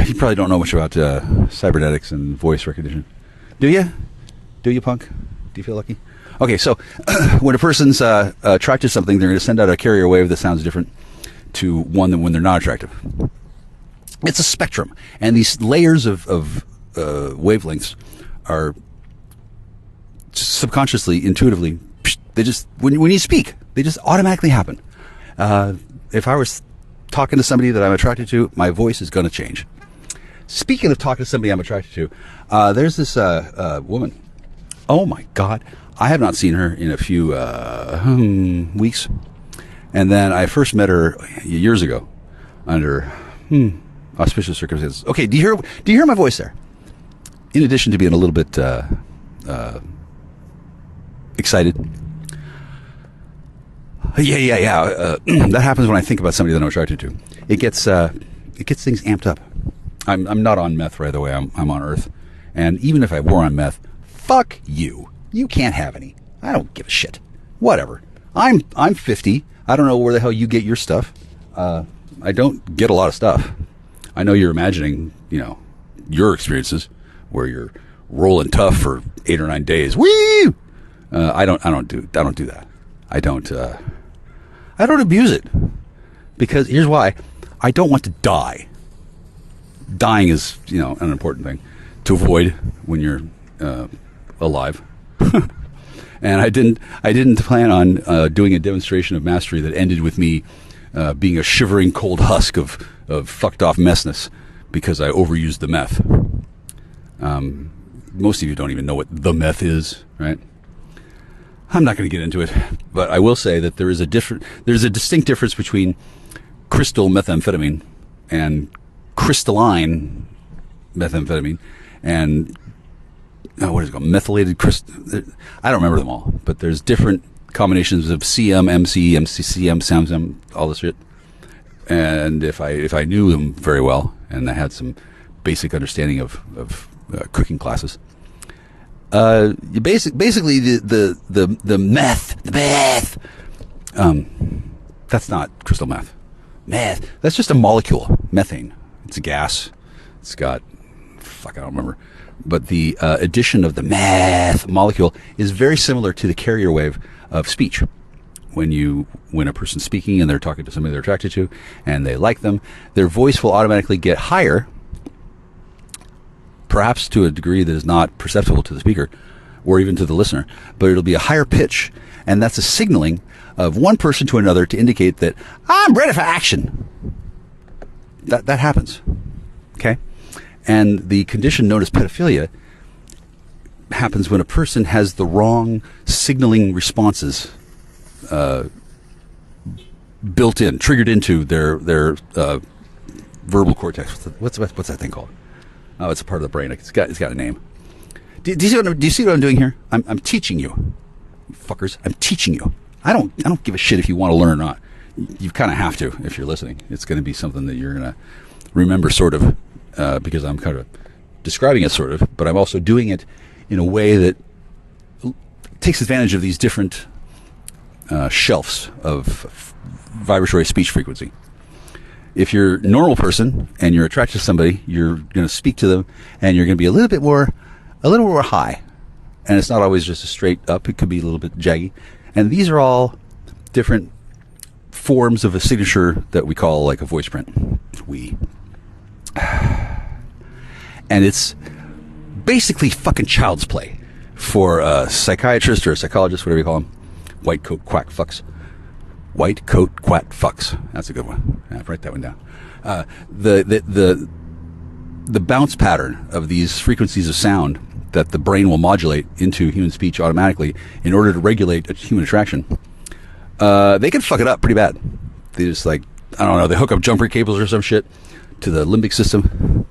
you probably don't know much about cybernetics and voice recognition. Do you? Do you, punk? Do you feel lucky? Okay, so when a person's attracted to something, they're going to send out a carrier wave that sounds different to one when they're not attractive. It's a spectrum, and these layers of wavelengths are subconsciously, intuitively, they just when you speak, they just automatically happen. If I was talking to somebody that I'm attracted to, my voice is going to change. Speaking of talking to somebody I'm attracted to, there's this woman. Oh my God. I have not seen her in a few weeks. And then I first met her years ago under auspicious circumstances. Okay, do you hear my voice there? In addition to being a little bit excited. Yeah. That happens when I think about somebody that I'm attracted to. It gets things amped up. I'm not on meth, by the way. I'm on Earth. And even if I were on meth, fuck you. You can't have any. I don't give a shit. Whatever. I'm 50. I don't know where the hell you get your stuff. I don't get a lot of stuff. I know you're imagining, your experiences where you're rolling tough for 8 or 9 days. Woo! I don't do that. I don't abuse it, because here's why. I don't want to die. Dying is, an important thing to avoid when you're alive. And I didn't plan on doing a demonstration of mastery that ended with me being a shivering cold husk of fucked off messness because I overused the meth. Most of you don't even know what the meth is, right? I'm not going to get into it, but I will say that there's a distinct difference between crystal methamphetamine and crystalline methamphetamine and what is it called? Methylated crystal. I don't remember them all, but there's different combinations of CM, MC, MCCM, SAMSM, all this shit. And if I knew them very well and I had some basic understanding of cooking classes, basically the meth, that's not crystal meth. Meth, that's just a molecule, methane. It's a gas. It's got, I don't remember. But the addition of the meth molecule is very similar to the carrier wave of speech. When a person's speaking and they're talking to somebody they're attracted to and they like them, their voice will automatically get higher, perhaps to a degree that is not perceptible to the speaker or even to the listener, but it'll be a higher pitch, and that's a signaling of one person to another to indicate that I'm ready for action. That happens. Okay? And the condition known as pedophilia happens when a person has the wrong signaling responses built in, triggered into their verbal cortex. What's that thing called? Oh, it's a part of the brain. It's got a name. Do you see what I'm doing here? I'm teaching you, fuckers. I'm teaching you. I don't give a shit if you want to learn or not. You kind of have to if you're listening. It's going to be something that you're going to remember, sort of, because I'm kind of describing it, sort of, but I'm also doing it in a way that takes advantage of these different shelves of vibratory speech frequency. If you're a normal person and you're attracted to somebody, you're going to speak to them and you're going to be a little more high. And it's not always just a straight up. It could be a little bit jaggy. And these are all different forms of a signature that we call like a voice print. And it's basically fucking child's play for a psychiatrist or a psychologist, whatever you call them. White coat quack fucks. White coat quack fucks. That's a good one. Yeah, write that one down. The bounce pattern of these frequencies of sound that the brain will modulate into human speech automatically in order to regulate a human attraction, they can fuck it up pretty bad. They just they hook up jumper cables or some shit to the limbic system.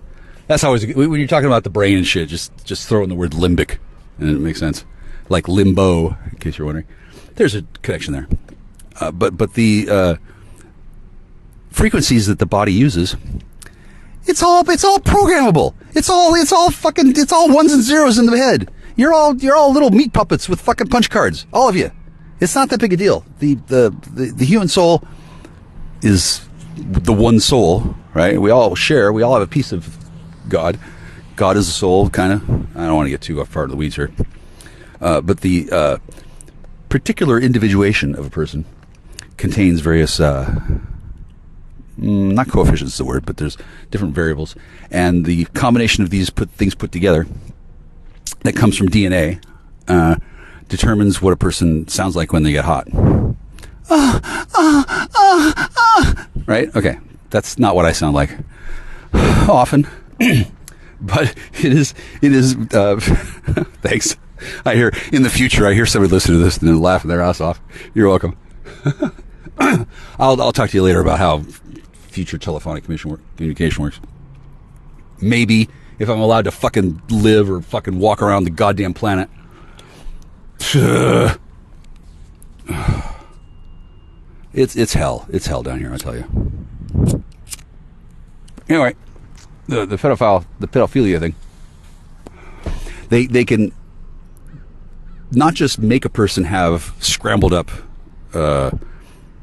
That's always, when you're talking about the brain and shit, just throw in the word limbic and it makes sense. Like limbo, in case you're wondering. There's a connection there. But the frequencies that the body uses, it's all programmable. It's all ones and zeros in the head. You're all little meat puppets with fucking punch cards, all of you. It's not that big a deal. The human soul is the one soul, right? We all have a piece of God. God is a soul, kind of. I don't want to get too far in the weeds here. But the particular individuation of a person contains various, not coefficients is the word, but there's different variables. And the combination of these things put together that comes from DNA determines what a person sounds like when they get hot. Right? Okay. That's not what I sound like often. But it is thanks. In the future, I hear somebody listen to this and then laughing their ass off. You're welcome. I'll talk to you later about how future telephonic communication works. Maybe if I'm allowed to fucking live or fucking walk around the goddamn planet. It's hell. It's hell down here, I tell you. Anyway, the pedophilia thing. They can not just make a person have scrambled up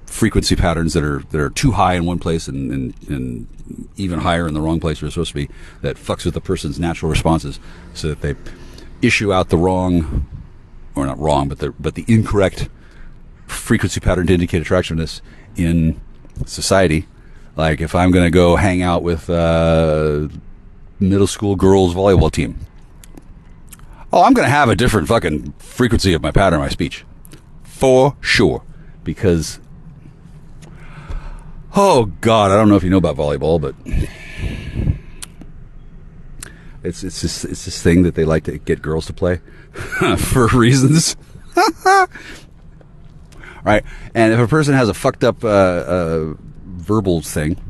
frequency patterns that are too high in one place and even higher in the wrong place where they're supposed to be, that fucks with the person's natural responses, so that they issue out the wrong, or not wrong, but the incorrect frequency pattern to indicate attractiveness in society. Like if I'm going to go hang out with middle school girls volleyball team, I'm going to have a different fucking frequency of my pattern, my speech. For sure. Because, oh God, I don't know if you know about volleyball, but it's this thing that they like to get girls to play for reasons. Right? And if a person has a fucked up verbal thing,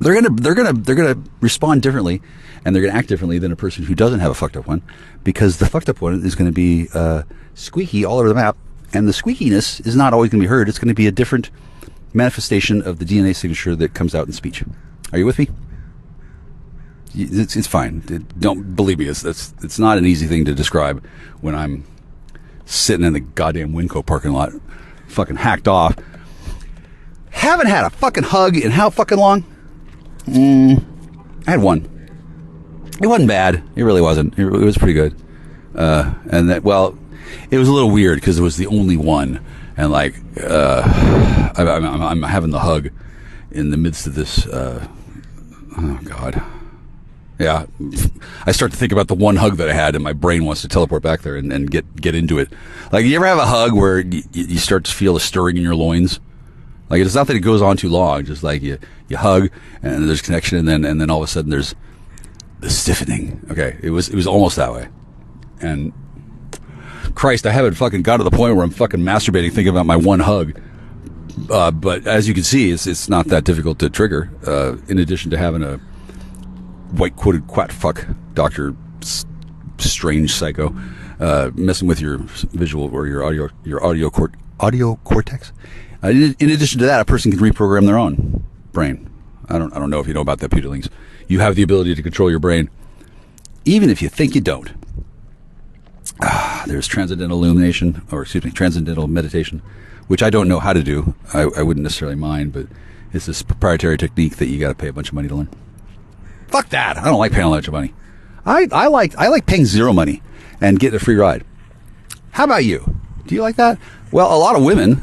they're gonna respond differently, and they're gonna act differently than a person who doesn't have a fucked up one, because the fucked up one is going to be squeaky all over the map, and the squeakiness is not always going to be heard. It's going to be a different manifestation of the DNA signature that comes out in speech. Are you with me? It's fine. Don't believe me. It's not an easy thing to describe when I'm sitting in the goddamn Winco parking lot, fucking hacked off. Haven't had a fucking hug in how fucking long? I had one. It wasn't bad. It really wasn't. It was pretty good. And that, well, it was a little weird because it was the only one, and like I'm having the hug in the midst of this. Oh God. Yeah, I start to think about the one hug that I had, and my brain wants to teleport back there and get into it. Like, you ever have a hug where you start to feel a stirring in your loins? Like, it's not that it goes on too long, just like you hug and there's connection, and then all of a sudden there's the stiffening. Okay, it was almost that way. And Christ, I haven't fucking got to the point where I'm fucking masturbating thinking about my one hug. But as you can see, it's not that difficult to trigger. In addition to having a white quoted quat fuck Dr. Strange Psycho messing with your visual or your audio cortex. In addition to that, a person can reprogram their own brain. I don't know if you know about that, Peterlings. You have the ability to control your brain, even if you think you don't. There's transcendental meditation, which I don't know how to do. I wouldn't necessarily mind, but it's this proprietary technique that you got to pay a bunch of money to learn. Fuck that! I don't like paying a bunch of money. I like paying zero money and getting a free ride. How about you? Do you like that? Well, a lot of women,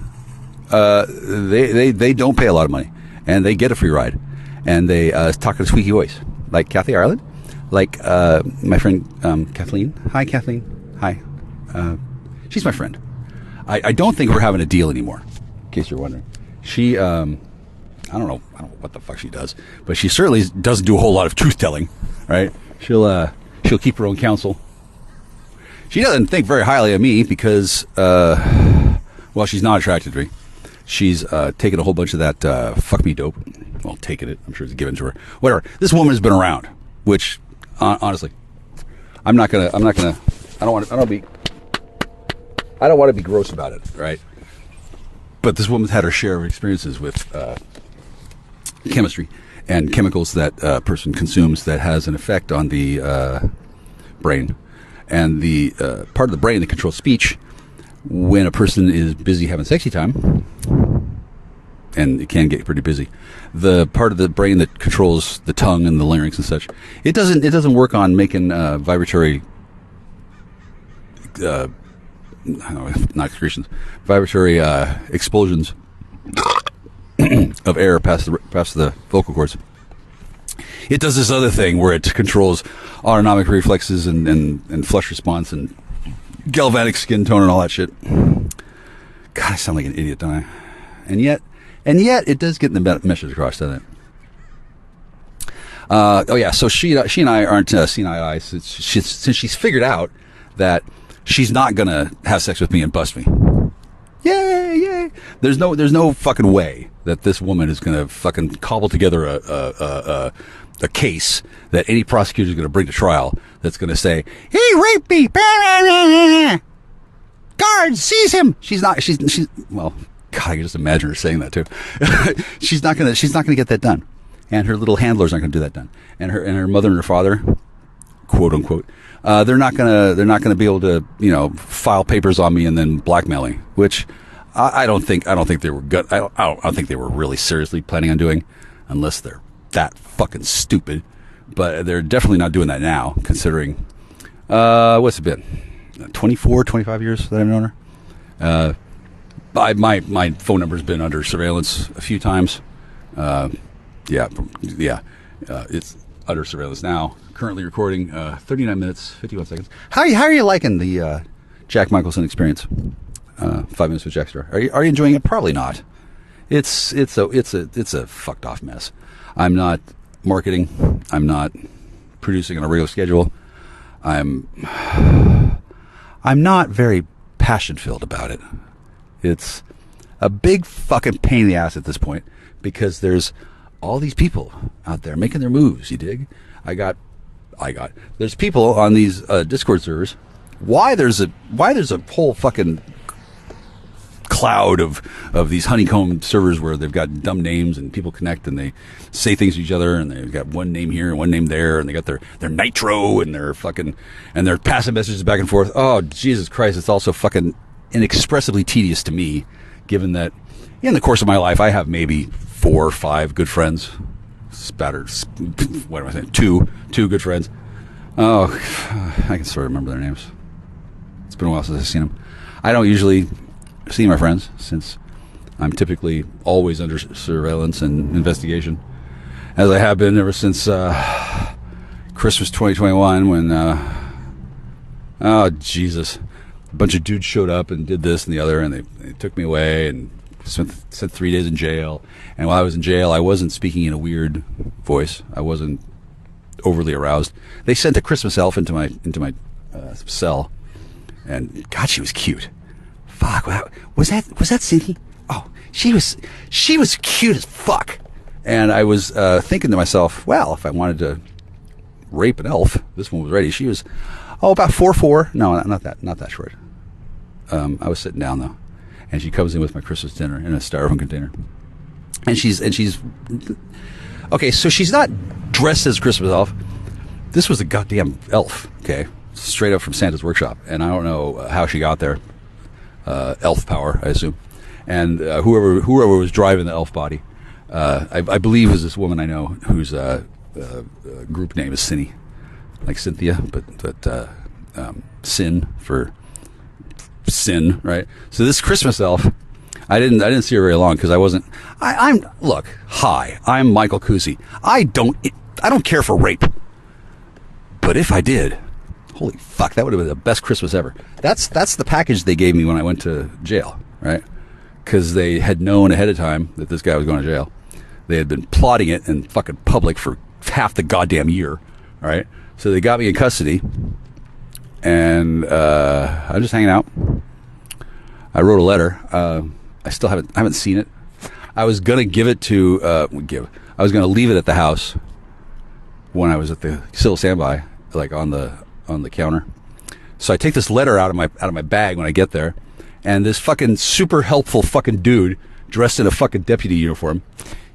they don't pay a lot of money and they get a free ride, and they talk in a squeaky voice, like Kathy Ireland, like my friend Kathleen. Hi, Kathleen. Hi. She's my friend. I don't think we're having a deal anymore, in case you're wondering. She, I don't know what the fuck she does, but she certainly doesn't do a whole lot of truth telling, right? She'll keep her own counsel. She doesn't think very highly of me because, well, she's not attracted to me. She's taken a whole bunch of that fuck me dope. Well, taking it. I'm sure it's given to her. Whatever. This woman has been around, which honestly, I don't want to be gross about it, right? But this woman's had her share of experiences with chemistry and chemicals that a person consumes that has an effect on the brain. And the part of the brain that controls speech, when a person is busy having sexy time, and it can get pretty busy, the part of the brain that controls the tongue and the larynx and such, it doesn't work on making vibratory not excretions, vibratory explosions of air past the vocal cords. It does this other thing where it controls autonomic reflexes and flush response and galvanic skin tone and all that shit. God, I sound like an idiot, don't I? And yet it does get the message across, doesn't it? Oh yeah, so she and I aren't seeing eye to eye since she's figured out that she's not gonna have sex with me and bust me. Yay! There's no fucking way that this woman is gonna fucking cobble together a case that any prosecutor is gonna bring to trial that's gonna say he raped me. Guard, seize him. She's well, God, I can just imagine her saying that too. she's not gonna get that done, and her little handlers aren't gonna do that done, and her mother and her father, quote unquote. They're not gonna be able to, file papers on me and then blackmail me, which I don't think they were good. I don't think they were really seriously planning on doing, unless they're that fucking stupid. But they're definitely not doing that now, considering what's it been, 25 years that I've known her. My phone number's been under surveillance a few times. It's under surveillance now. Currently recording 39 minutes, 51 seconds. How are you liking the Jack Michelson experience? 5 minutes with Jack Star. Are you enjoying it? Probably not. It's a fucked off mess. I'm not marketing. I'm not producing on a regular schedule. I'm not very passion filled about it. It's a big fucking pain in the ass at this point because there's all these people out there making their moves. You dig? There's people on these Discord servers. Why there's a whole fucking cloud of these honeycomb servers where they've got dumb names and people connect and they say things to each other and they've got one name here and one name there and they got their nitro and their fucking and their passive messages back and forth. Oh, Jesus Christ, it's also fucking inexpressibly tedious to me, given that in the course of my life I have maybe 4 or 5 good friends. What am I saying? Two good friends. Oh, I can sort of remember their names. It's been a while since I've seen them. I don't usually see my friends since I'm typically always under surveillance and investigation, as I have been ever since Christmas 2021 when, oh, Jesus, a bunch of dudes showed up and did this and the other, and they took me away and spent 3 days in jail. And while I was in jail, I wasn't speaking in a weird voice. I wasn't overly aroused. They sent a Christmas elf into my cell, and God, she was cute. Fuck, was that Cindy? Oh, she was cute as fuck. And I was thinking to myself, well, if I wanted to rape an elf, this one was ready. She was about 4'4". No, not that short. I was sitting down though, and she comes in with my Christmas dinner in a styrofoam container, and she's okay. So she's not dressed as a Christmas elf. This was a goddamn elf, okay, straight up from Santa's workshop, and I don't know how she got there. Elf power, I assume, and whoever was driving the elf body, I believe is this woman I know whose group name is Cinny, like Cynthia, but Sin for sin, right? So this Christmas elf, I didn't see her very long because I wasn't. Look, hi, I'm Michael Cusi. I don't care for rape, but if I did, holy fuck, that would have been the best Christmas ever. That's the package they gave me when I went to jail, right? Because they had known ahead of time that this guy was going to jail. They had been plotting it in fucking public for half the goddamn year, all right? So they got me in custody, and I'm just hanging out. I wrote a letter. I still haven't seen it. I was gonna give it to I was gonna leave it at the house when I was at the civil standby, like on the counter. So I take this letter out of my bag when I get there, and this fucking super helpful fucking dude dressed in a fucking deputy uniform,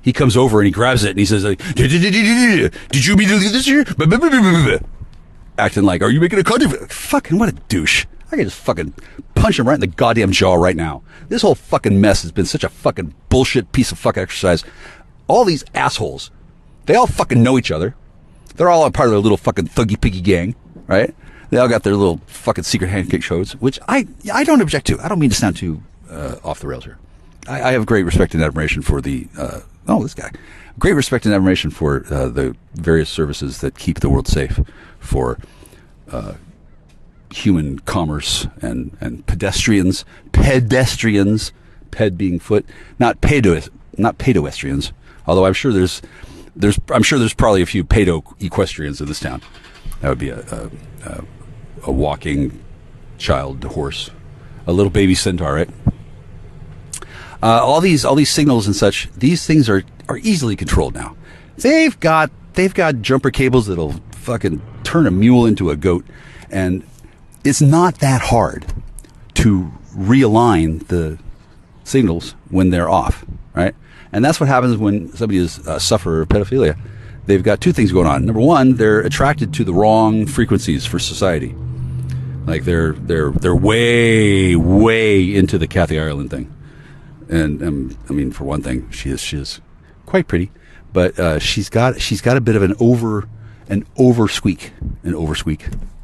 he comes over and he grabs it and he says, like, did you mean to leave this here? Acting like, are you making a contact? Fucking what a douche. I can just fucking punch him right in the goddamn jaw right now. This whole fucking mess has been such a fucking bullshit piece of fucking exercise. All these assholes, they all fucking know each other. They're all a part of their little fucking thuggy piggy gang, right? They all got their little fucking secret handshake shows, which I don't object to. I don't mean to sound too off the rails here. I have great respect and admiration for this guy. Great respect and admiration for the various services that keep the world safe for human commerce and pedestrians, ped being foot, not pedestrians. Although I'm sure there's probably a few pedo equestrians in this town. That would be a walking child horse, a little baby centaur, right? All these signals and such, these things are easily controlled now. They've got jumper cables that'll fucking turn a mule into a goat, and it's not that hard to realign the signals when they're off, right? And that's what happens when somebody is a sufferer of pedophilia. They've got two things going on. Number one, they're attracted to the wrong frequencies for society. Like they're way into the Kathy Ireland thing. And I mean, for one thing, she is quite pretty, but she's got a bit of an over squeak.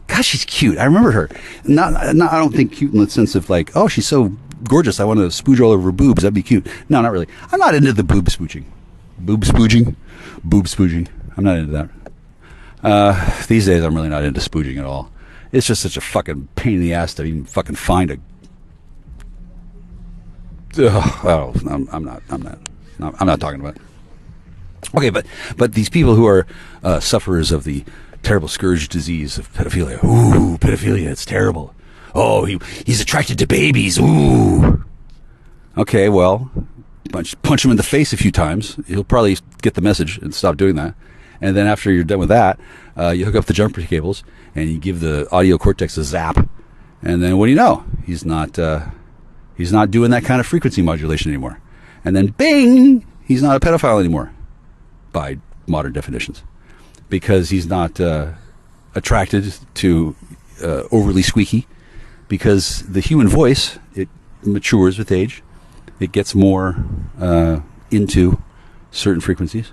God, she's cute. I remember her. Not I don't think cute in the sense of like, oh, she's so gorgeous, I want to spooge all over her boobs. That'd be cute. No, not really. I'm not into the boob spooging. I'm not into that. These days, I'm really not into spooging at all. It's just such a fucking pain in the ass to even fucking find a. I'm not talking about it. Okay, but these people who are sufferers of the terrible scourge disease of pedophilia. Ooh, pedophilia, it's terrible. Oh, he's attracted to babies. Ooh. Okay, well, punch him in the face a few times. He'll probably get the message and stop doing that. And then after you're done with that, you hook up the jumper cables and you give the audio cortex a zap. And then what do you know? He's not doing that kind of frequency modulation anymore. And then bing, he's not a pedophile anymore by modern definitions, because he's not attracted to overly squeaky, because the human voice, it matures with age. It gets more into certain frequencies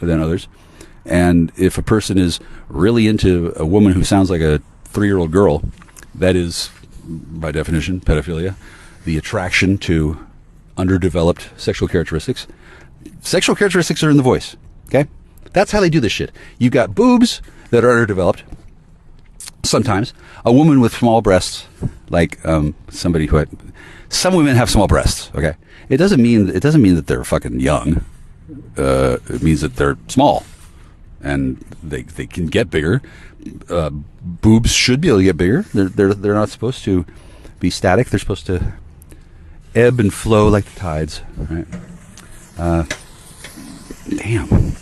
than others. And if a person is really into a woman who sounds like a 3-year-old girl, that is, by definition, pedophilia. The attraction to underdeveloped sexual characteristics. Sexual characteristics are in the voice. Okay? That's how they do this shit. You've got boobs that are underdeveloped. Sometimes. A woman with small breasts, like somebody who had... Some women have small breasts, okay? It doesn't mean that they're fucking young. It means that they're small. And they can get bigger. Boobs should be able to get bigger. They're not supposed to be static. They're supposed to ebb and flow like the tides, right? Damn.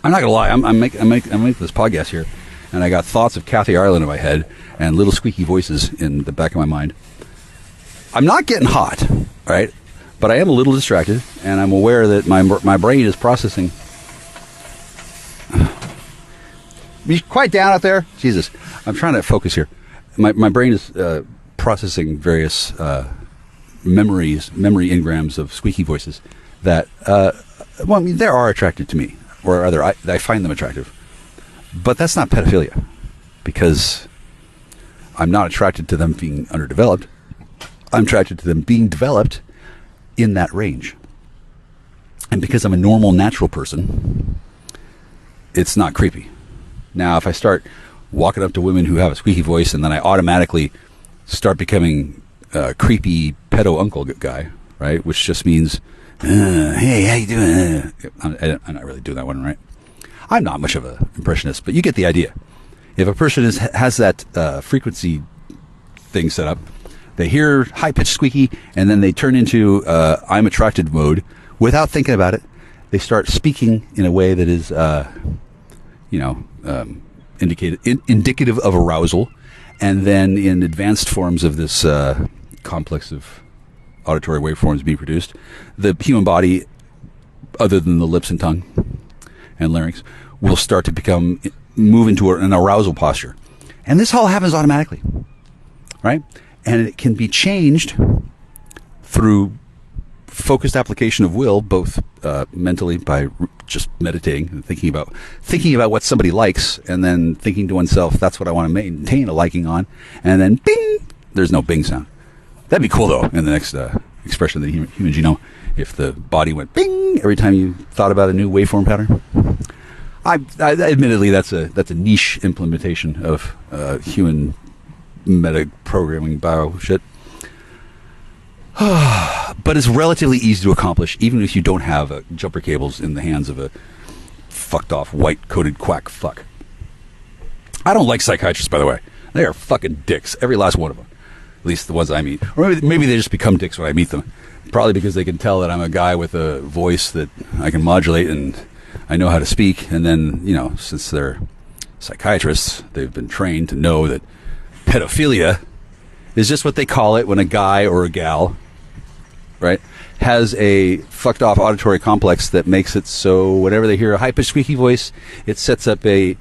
I'm not gonna lie. I'm making this podcast here, and I got thoughts of Kathy Ireland in my head and little squeaky voices in the back of my mind. I'm not getting hot, right? But I am a little distracted, and I'm aware that my brain is processing. Be quiet down out there, Jesus! I'm trying to focus here. My brain is processing various memory engrams of squeaky voices that, well, I mean, they are attracted to me, or rather, I find them attractive. But that's not pedophilia, because I'm not attracted to them being underdeveloped. I'm attracted to them being developed in that range. And because I'm a normal, natural person, it's not creepy. Now, if I start walking up to women who have a squeaky voice and then I automatically start becoming a creepy pedo uncle guy, right? Which just means, hey, how you doing? I'm not really doing that one, right? I'm not much of an impressionist, but you get the idea. If a person has that frequency thing set up, they hear high-pitched squeaky, and then they turn into I'm attracted mode without thinking about it. They start speaking in a way that is, indicative of arousal, and then in advanced forms of this complex of auditory waveforms being produced, the human body, other than the lips and tongue and larynx, will start to move into an arousal posture. And this all happens automatically, right? And it can be changed through focused application of will, both mentally by just meditating and thinking about what somebody likes, and then thinking to oneself, that's what I want to maintain a liking on, and then bing, there's no bing sound. That'd be cool though in the next expression of the human genome, if the body went bing every time you thought about a new waveform pattern. I admittedly that's a niche implementation of human meta programming bio shit. But it's relatively easy to accomplish, even if you don't have jumper cables in the hands of a fucked off white coated quack fuck. I don't like psychiatrists, by the way. They are fucking dicks, every last one of them. At least the ones I meet. Or maybe they just become dicks when I meet them. Probably because they can tell that I'm a guy with a voice that I can modulate and I know how to speak. And then, since they're psychiatrists, they've been trained to know that pedophilia is just what they call it when a guy or a gal, right, has a fucked off auditory complex that makes it so whenever they hear a high-pitched squeaky voice, it sets up a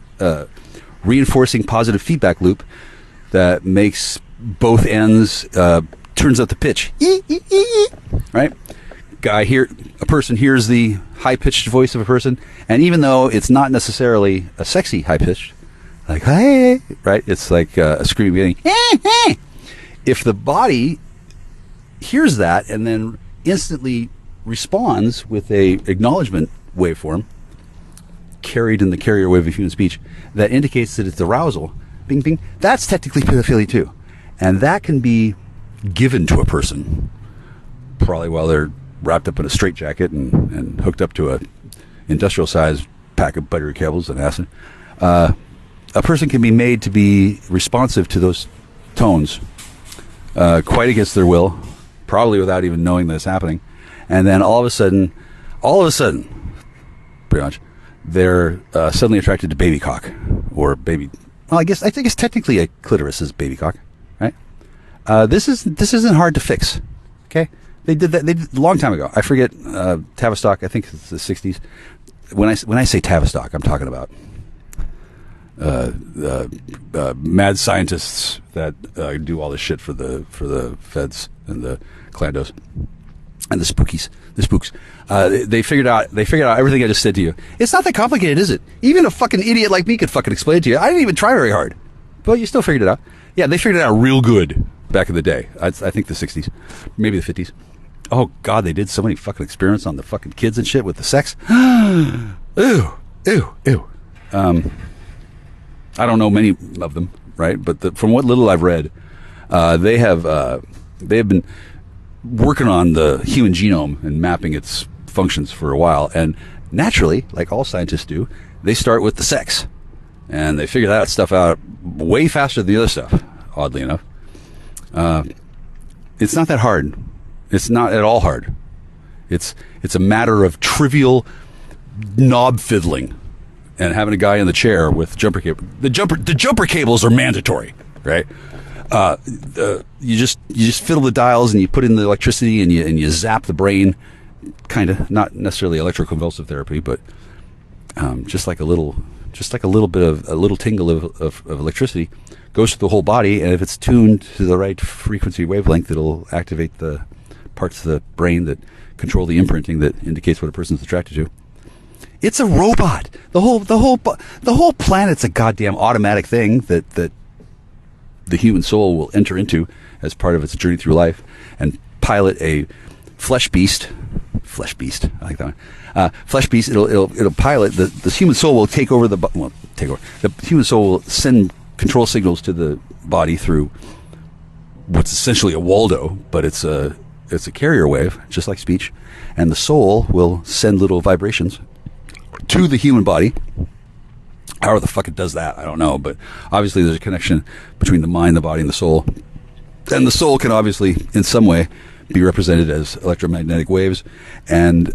reinforcing positive feedback loop that makes both ends, turns up the pitch, right? A person hears the high-pitched voice of a person, and even though it's not necessarily a sexy high-pitched, like, hey, right, it's like a screaming, hey. If the body hears that and then instantly responds with a acknowledgement waveform carried in the carrier wave of human speech that indicates that it's arousal, bing, bing, that's technically pedophilia too. And that can be given to a person, probably while they're wrapped up in a straitjacket and hooked up to a industrial-sized pack of buttery cables and acid. A person can be made to be responsive to those tones quite against their will, probably without even knowing that it's happening. And then all of a sudden, pretty much, they're suddenly attracted to baby cock or baby. Well, I think it's technically a clitoris is baby cock, right? This isn't hard to fix. Okay, they did that a long time ago. I forget Tavistock. I think it's the 60s. When I say Tavistock, I'm talking about mad scientists that do all this shit for the feds and the clandos. and the spooks. They figured out everything I just said to you. It's not that complicated, is it? Even a fucking idiot like me could fucking explain it to you. I didn't even try very hard, but you still figured it out. Yeah, they figured it out real good back in the day. I think the 60s, maybe the 50s. Oh God, they did so many fucking experiments on the fucking kids and shit with the sex. Ew. I don't know many of them, right? But from what little I've read, they have been working on the human genome and mapping its functions for a while. And naturally, like all scientists do, they start with the sex, and they figure that stuff out way faster than the other stuff. Oddly enough, it's not that hard. It's not at all hard. It's a matter of trivial knob fiddling and having a guy in the chair with jumper cable. The jumper cables are mandatory, right? You just fiddle the dials and you put in the electricity and you zap the brain, kind of, not necessarily electroconvulsive therapy, but just like a little bit of a little tingle of electricity goes through the whole body, and if it's tuned to the right frequency wavelength, it'll activate the parts of the brain that control the imprinting that indicates what a person's attracted to. It's a robot. The whole planet's a goddamn automatic thing that the human soul will enter into as part of its journey through life and pilot a flesh beast. I like that one. Flesh beast. It'll pilot the human soul will take over the human soul will send control signals to the body through what's essentially a Waldo, but it's a carrier wave, just like speech, and the soul will send little vibrations to the human body. However the fuck it does that, I don't know, but obviously there's a connection between the mind, the body, and the soul. And the soul can obviously, in some way, be represented as electromagnetic waves, and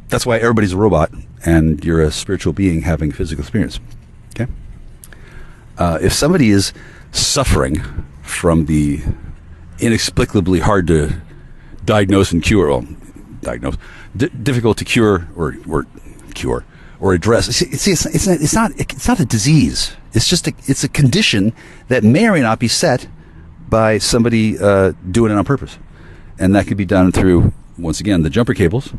that's why everybody's a robot, and you're a spiritual being having physical experience. Okay? If somebody is suffering from the inexplicably hard to diagnose and cure, difficult to cure or address. See, it's not a disease. It's just it's a condition that may or may not be set by somebody doing it on purpose, and that could be done through, once again, the jumper cables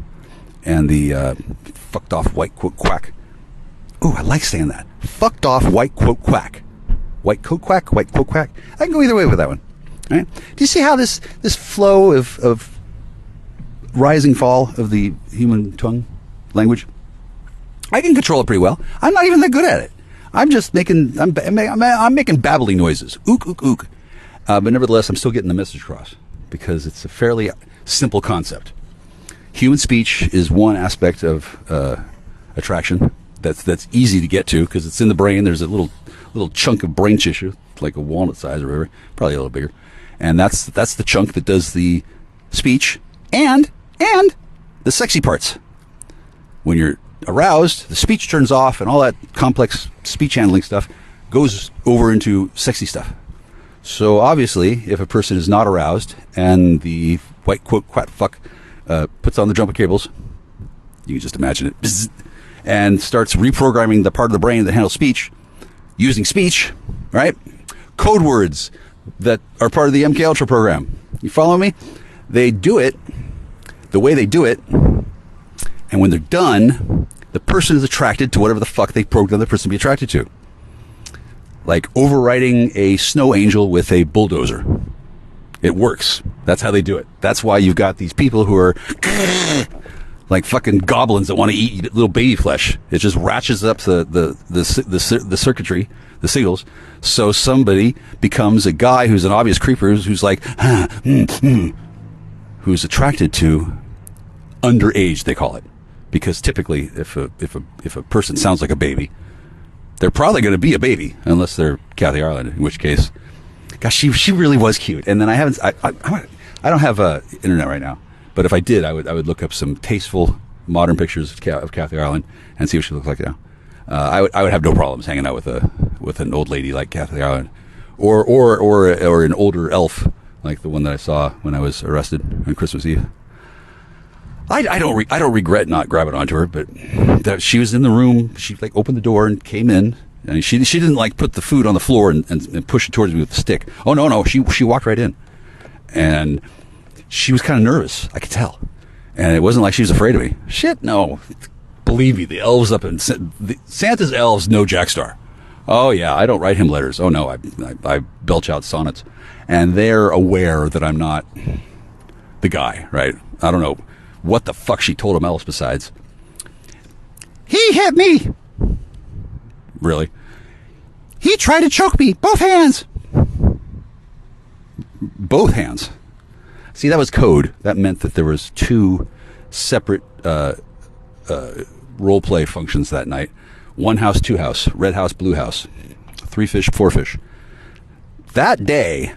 and the fucked off white coat quack. Ooh, I like saying that. Fucked off white coat quack. White coat quack. White coat quack. I can go either way with that one. All right? Do you see how this flow of rising fall of the human tongue language? I can control it pretty well. I'm not even that good at it. I'm just making babbling noises. Ook, ook, ook. But nevertheless, I'm still getting the message across because it's a fairly simple concept. Human speech is one aspect of attraction that's easy to get to because it's in the brain. There's a little chunk of brain tissue, like a walnut size or whatever, probably a little bigger, and that's the chunk that does the speech and the sexy parts. When you're aroused, the speech turns off, and all that complex speech handling stuff goes over into sexy stuff. So obviously, if a person is not aroused and the white quote quack fuck puts on the jumper cables, you can just imagine it, bzz, and starts reprogramming the part of the brain that handles speech, using speech, right? Code words that are part of the MK Ultra program. You follow me? They do it the way they do it, and when they're done, the person is attracted to whatever the fuck they programmed the person to be attracted to. Like overriding a snow angel with a bulldozer. It works. That's how they do it. That's why you've got these people who are like fucking goblins that want to eat little baby flesh. It just ratchets up the circuitry, the signals, so somebody becomes a guy who's an obvious creeper who's like, who's attracted to underage, they call it. Because typically, if a person sounds like a baby, they're probably going to be a baby, unless they're Kathy Ireland, in which case, gosh, she really was cute. And then I don't have internet right now, but if I did, I would look up some tasteful modern pictures of Kathy Ireland and see what she looks like now. I would have no problems hanging out with an old lady like Kathy Ireland, or an older elf like the one that I saw when I was arrested on Christmas Eve. I don't regret not grabbing onto her, but that she was in the room. She like opened the door and came in, and she didn't like put the food on the floor and push it towards me with the stick. Oh no, she walked right in, and she was kind of nervous. I could tell. And it wasn't like she was afraid of me. Shit, no. Believe me, the elves up in Santa's elves know Jack Star. Oh yeah, I don't write him letters. Oh no, I belch out sonnets, and they're aware that I'm not the guy, right? I don't know what the fuck she told him else besides, he hit me. Really? He tried to choke me. Both hands. Both hands. See, that was code. That meant that there was two separate role play functions that night. One house, two house, red house, blue house, 3 fish, 4 fish. That day,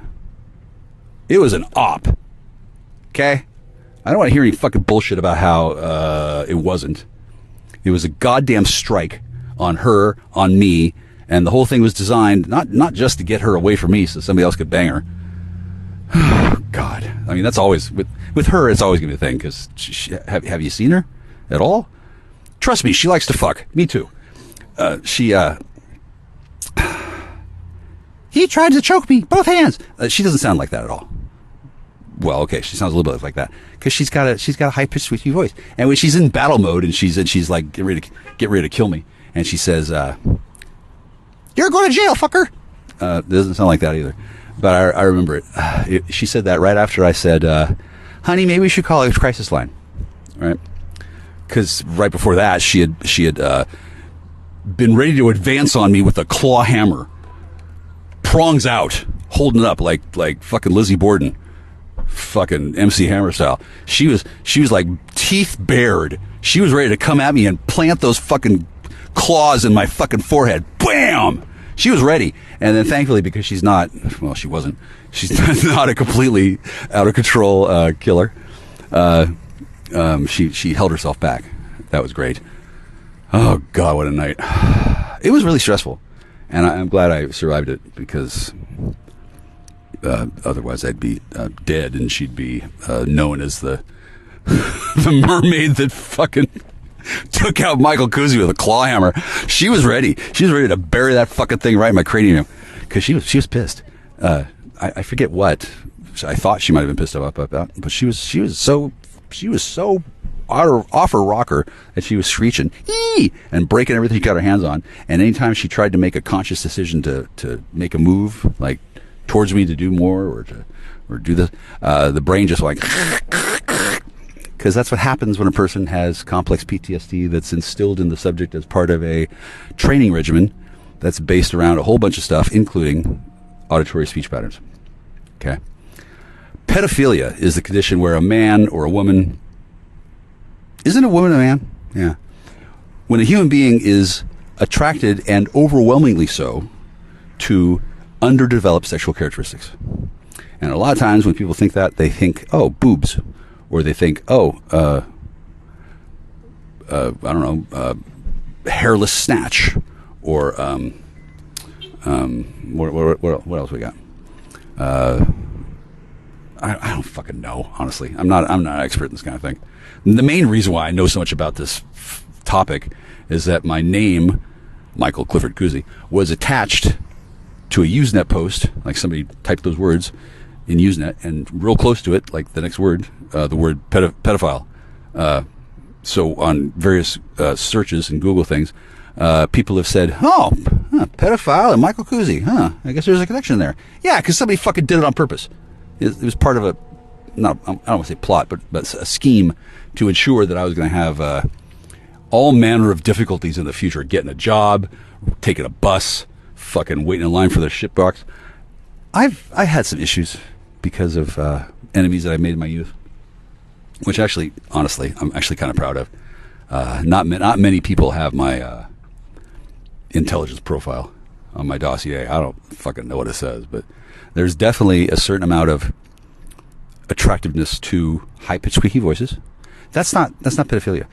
it was an op. Okay? I don't want to hear any fucking bullshit about how it wasn't. It was a goddamn strike on her, on me, and the whole thing was designed not just to get her away from me so somebody else could bang her. God. I mean, that's always, with her, it's always going to be a thing, because have you seen her at all? Trust me, she likes to fuck. Me too. He tried to choke me, both hands. She doesn't sound like that at all. Well, okay, she sounds a little bit like that because she's got a high pitched, squeaky voice. And when she's in battle mode and she's like get ready to kill me, and she says, "You're going to jail, fucker." Doesn't sound like that either. But I remember it. She said that right after I said, "Honey, maybe we should call it a crisis line," right? Because right before that, she had been ready to advance on me with a claw hammer, prongs out, holding it up like fucking Lizzie Borden, fucking MC Hammer style. She was like teeth bared. She was ready to come at me and plant those fucking claws in my fucking forehead. Bam! She was ready. And then thankfully, because she's not, well, she wasn't. She's not a completely out of control killer. She held herself back. That was great. Oh God, what a night! It was really stressful, and I'm glad I survived it, because otherwise I'd be dead, and she'd be known as the the mermaid that fucking took out Michael Kuzi with a claw hammer. She was ready. She was ready to bury that fucking thing right in my cranium, because she was pissed. I forget what I thought she might have been pissed about, but she was so off her rocker that she was screeching "Ee!" and breaking everything she got her hands on. And anytime she tried to make a conscious decision to make a move, like towards me to do more or do this, the brain just like, because that's what happens when a person has complex PTSD that's instilled in the subject as part of a training regimen that's based around a whole bunch of stuff, including auditory speech patterns. Okay. Pedophilia is the condition where a man or a woman, isn't a woman a man? Yeah. When a human being is attracted, and overwhelmingly so, to underdeveloped sexual characteristics. And a lot of times when people think that, they think, oh, boobs. Or they think, oh, I don't know, hairless snatch. Or, what else we got? I don't fucking know, honestly. I'm not an expert in this kind of thing. The main reason why I know so much about this topic is that my name, Michael Clifford Kuzi, was attached to a Usenet post, like somebody typed those words in Usenet, and real close to it, like the next word, the word pedophile. So on various searches and Google things, people have said, oh, pedophile and Michael Kuzi, I guess there's a connection there. Yeah, because somebody fucking did it on purpose. It was part of I don't want to say plot, but a scheme to ensure that I was going to have all manner of difficulties in the future, getting a job, taking a bus, fucking waiting in line for the shit box. I had some issues because of enemies that I made in my youth, which actually, honestly, I'm actually kind of proud of. Not many people have my intelligence profile on my dossier. I don't fucking know what it says, but there's definitely a certain amount of attractiveness to high-pitched, squeaky voices. That's not pedophilia.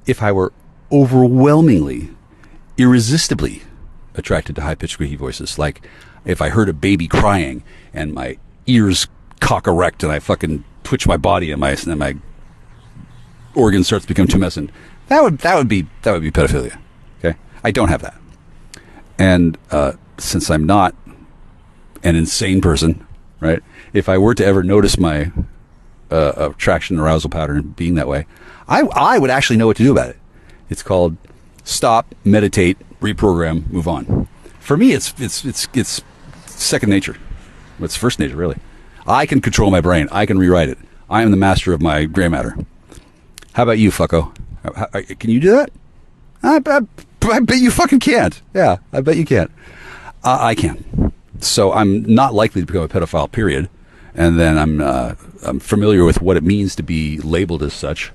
If I were overwhelmingly, irresistibly attracted to high-pitched, squeaky voices, like if I heard a baby crying and my ears cock erect and I fucking twitch my body and my organ starts to become tumescent, that would be pedophilia. Okay, I don't have that, and since I'm not an insane person, right? If I were to ever notice my attraction arousal pattern being that way, I would actually know what to do about it. It's called stop, meditate, reprogram, move on. For me, it's second nature. It's first nature, really. I can control my brain. I can rewrite it. I am the master of my gray matter. How about you, fucko? Can you do that? I bet you fucking can't. Yeah, I bet you can't. I can. So I'm not likely to become a pedophile, period. And then I'm familiar with what it means to be labeled as such.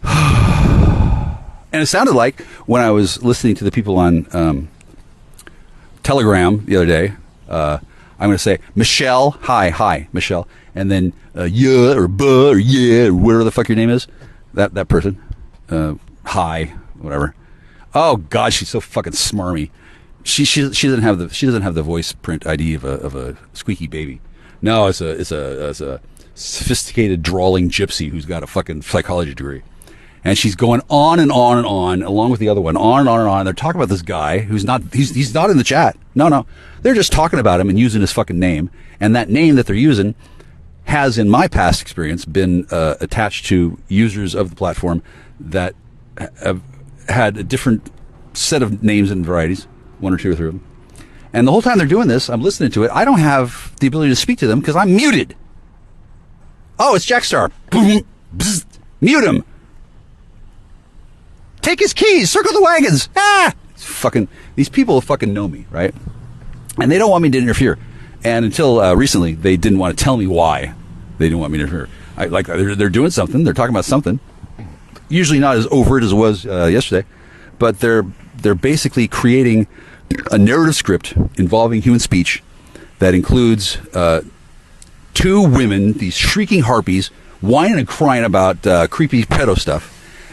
And it sounded like when I was listening to the people on Telegram the other day, I'm going to say, Michelle, hi, Michelle. And then, yeah, or buh, or yeah, or whatever the fuck your name is. That person. Hi, whatever. Oh, God, she's so fucking smarmy. She doesn't have the voice print ID of a squeaky baby. No, it's a sophisticated drawling gypsy who's got a fucking psychology degree. And she's going on and on and on, along with the other one, on and on and on. They're talking about this guy who's he's not in the chat. No. They're just talking about him and using his fucking name. And that name that they're using has, in my past experience, been attached to users of the platform that have had a different set of names and varieties, one or two or three of them. And the whole time they're doing this, I'm listening to it. I don't have the ability to speak to them because I'm muted. Oh, it's Jackstar. Boom, bzz, mute him. Take his keys. Circle the wagons. Fucking, these people fucking know me, right? And they don't want me to interfere. And until recently, they didn't want to tell me why they didn't want me to interfere. They're doing something. They're talking about something. Usually not as overt as it was yesterday, but they're basically creating a narrative script involving human speech that includes two women, these shrieking harpies, whining and crying about creepy pedo stuff.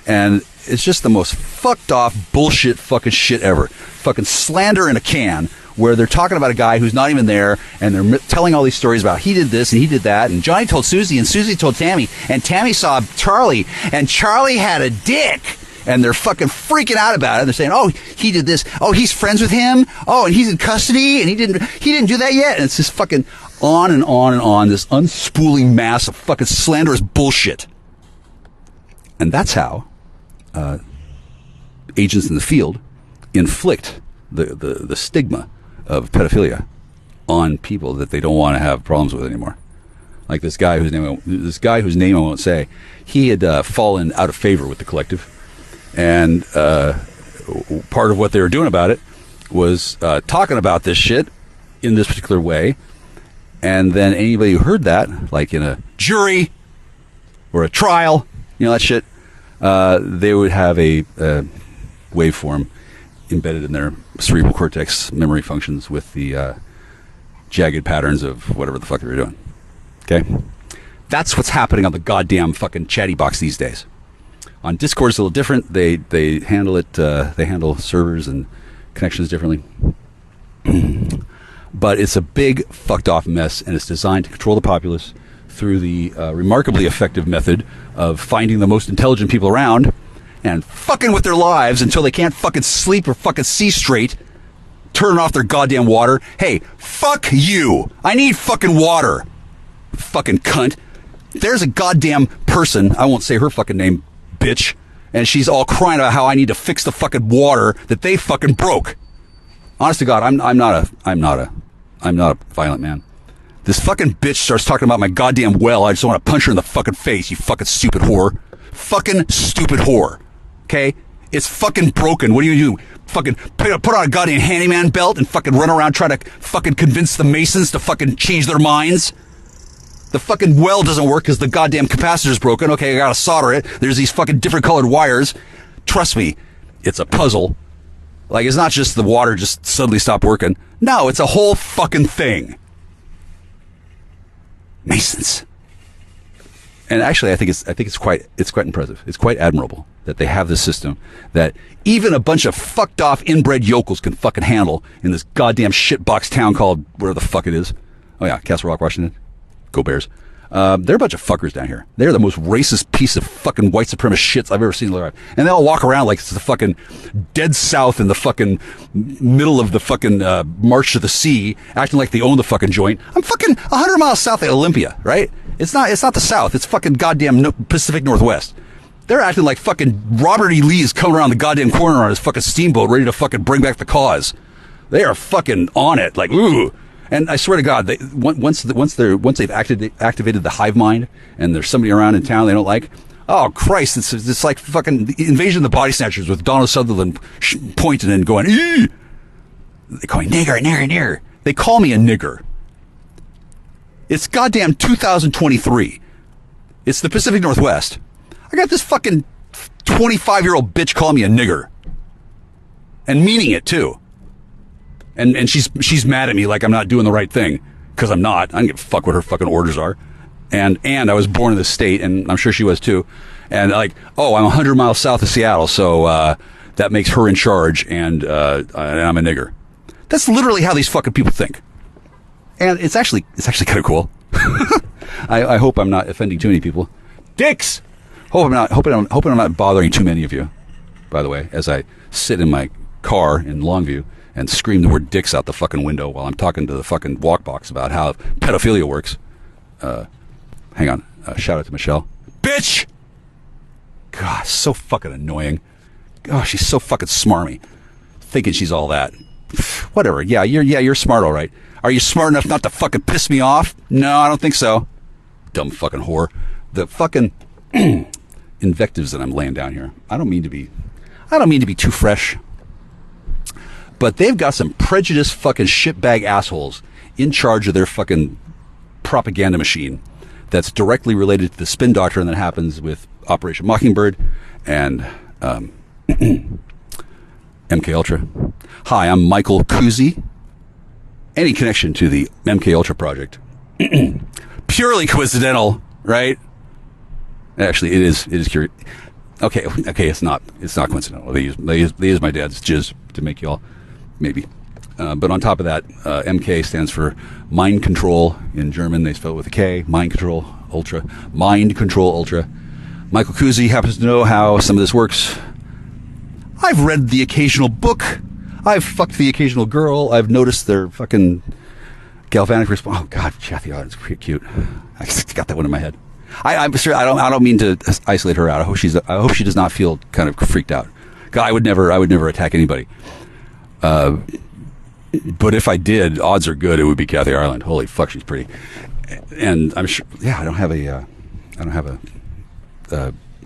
And it's just the most fucked off bullshit fucking shit ever. Fucking slander in a can, where they're talking about a guy who's not even there, and they're telling all these stories about he did this and he did that, and Johnny told Susie, and Susie told Tammy, and Tammy saw Charlie, and Charlie had a dick. And they're fucking freaking out about it. They're saying, "Oh, he did this. Oh, he's friends with him. Oh, and he's in custody, and he didn't do that yet." And it's just fucking on and on and on. This unspooling mass of fucking slanderous bullshit. And that's how agents in the field inflict the stigma of pedophilia on people that they don't want to have problems with anymore. Like this guy whose name I won't say. He had fallen out of favor with the collective. And part of what they were doing about it was talking about this shit in this particular way. And then anybody who heard that, like in a jury or a trial, that shit, they would have a waveform embedded in their cerebral cortex memory functions with the jagged patterns of whatever the fuck they were doing. Okay? That's what's happening on the goddamn fucking chatty box these days. On Discord, it's a little different. They handle it. They handle servers and connections differently. But it's a big fucked off mess, and it's designed to control the populace through the remarkably effective method of finding the most intelligent people around and fucking with their lives until they can't fucking sleep or fucking see straight, turning off their goddamn water. Hey, fuck you. I need fucking water. Fucking cunt. There's a goddamn person, I won't say her fucking name, bitch, and she's all crying about how I need to fix the fucking water that they fucking broke. Honest to God, I'm not a violent man. This fucking bitch starts talking about my goddamn well. I just want to punch her in the fucking face, you fucking stupid whore. Fucking stupid whore. Okay? It's fucking broken. What do you do? Fucking put on a goddamn handyman belt and fucking run around trying to fucking convince the Masons to fucking change their minds? The fucking well doesn't work because the goddamn capacitor's broken. Okay, I gotta solder it. There's these fucking different colored wires. Trust me, it's a puzzle. Like, it's not just the water just suddenly stopped working. No, it's a whole fucking thing. Masons. And actually, I think it's quite impressive. It's quite admirable that they have this system that even a bunch of fucked off inbred yokels can fucking handle in this goddamn shitbox town called whatever the fuck it is. Oh yeah, Castle Rock, Washington. Go Bears. They're a bunch of fuckers down here. They're the most racist piece of fucking white supremacist shits I've ever seen in my life. And they all walk around like it's the fucking dead south in the fucking middle of the fucking March to the Sea, acting like they own the fucking joint. I'm fucking 100 miles south of Olympia, right? It's not the South. It's fucking goddamn Pacific Northwest. They're acting like fucking Robert E. Lee is coming around the goddamn corner on his fucking steamboat ready to fucking bring back the cause. They are fucking on it, like, ooh. And I swear to God, once they've activated the hive mind and there's somebody around in town they don't like, oh Christ, it's like fucking the Invasion of the Body Snatchers with Donald Sutherland pointing and going, eee! They call me nigger. They call me a nigger. It's goddamn 2023. It's the Pacific Northwest. I got this fucking 25-year-old bitch calling me a nigger. And meaning it, too. And she's mad at me like I'm not doing the right thing. Because I'm not. I don't give a fuck what her fucking orders are. And I was born in this state, and I'm sure she was, too. And like, oh, I'm 100 miles south of Seattle, so that makes her in charge, and I'm a nigger. That's literally how these fucking people think. And it's actually kind of cool. I hope I'm not offending too many people. Dicks! Hoping I'm not bothering too many of you, by the way, as I sit in my car in Longview and scream the word dicks out the fucking window while I'm talking to the fucking walk box about how pedophilia works. Hang on. Shout out to Michelle. Bitch! God, so fucking annoying. Oh, she's so fucking smarmy. Thinking she's all that. Whatever. Yeah, you're smart, all right. Are you smart enough not to fucking piss me off? No, I don't think so. Dumb fucking whore. The fucking invectives that I'm laying down here. I don't mean to be too fresh. But they've got some prejudiced fucking shitbag assholes in charge of their fucking propaganda machine that's directly related to the spin doctrine that happens with Operation Mockingbird and MK Ultra. Hi, I'm Michael Kuzi. Any connection to the MK Ultra project? Purely coincidental, right? Actually, it is curious. Okay, it's not coincidental. They use my dad's jizz to make y'all maybe. But on top of that, MK stands for Mind Control in German. They spell it with a K. Mind Control Ultra. Mind Control Ultra. Michael Kuzi happens to know how some of this works. I've read the occasional book. I've fucked the occasional girl. I've noticed their fucking galvanic response. Oh God, Kathy Allen's pretty cute. I just got that one in my head. I'm sure I don't mean to isolate her out. I hope she does not feel kind of freaked out. God, I would never attack anybody. But if I did, odds are good it would be Kathy Ireland. Holy fuck, she's pretty. And I'm sure. Yeah, I don't have a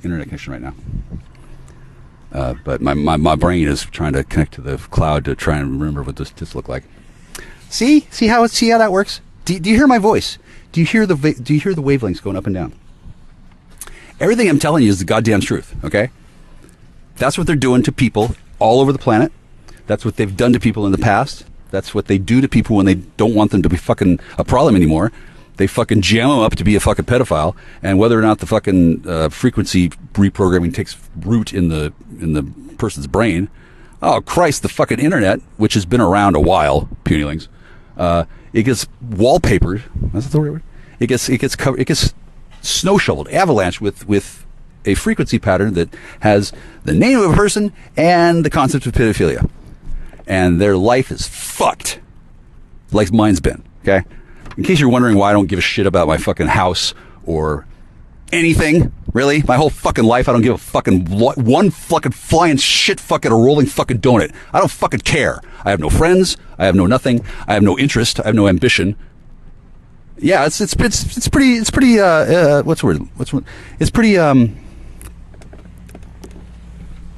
internet connection right now. But my brain is trying to connect to the cloud to try and remember what this look like. See how that works? Do you hear my voice? Do you hear the wavelengths going up and down? Everything I'm telling you is the goddamn truth. Okay, that's what they're doing to people all over the planet. That's what they've done to people in the past. That's what they do to people when they don't want them to be fucking a problem anymore. They fucking jam them up to be a fucking pedophile, and whether or not the fucking frequency reprogramming takes root in the person's brain, oh Christ, the fucking internet, which has been around a while, punilings, it gets wallpapered. That's the right word. It gets snow shoveled, avalanche with a frequency pattern that has the name of a person and the concept of pedophilia, and their life is fucked, like mine's been. Okay. In case you're wondering why I don't give a shit about my fucking house or anything, really, my whole fucking life, I don't give a fucking one fucking flying shit fucking a rolling fucking donut. I don't fucking care. I have no friends. I have no nothing. I have no interest. I have no ambition. Yeah, it's pretty what's the word? It's pretty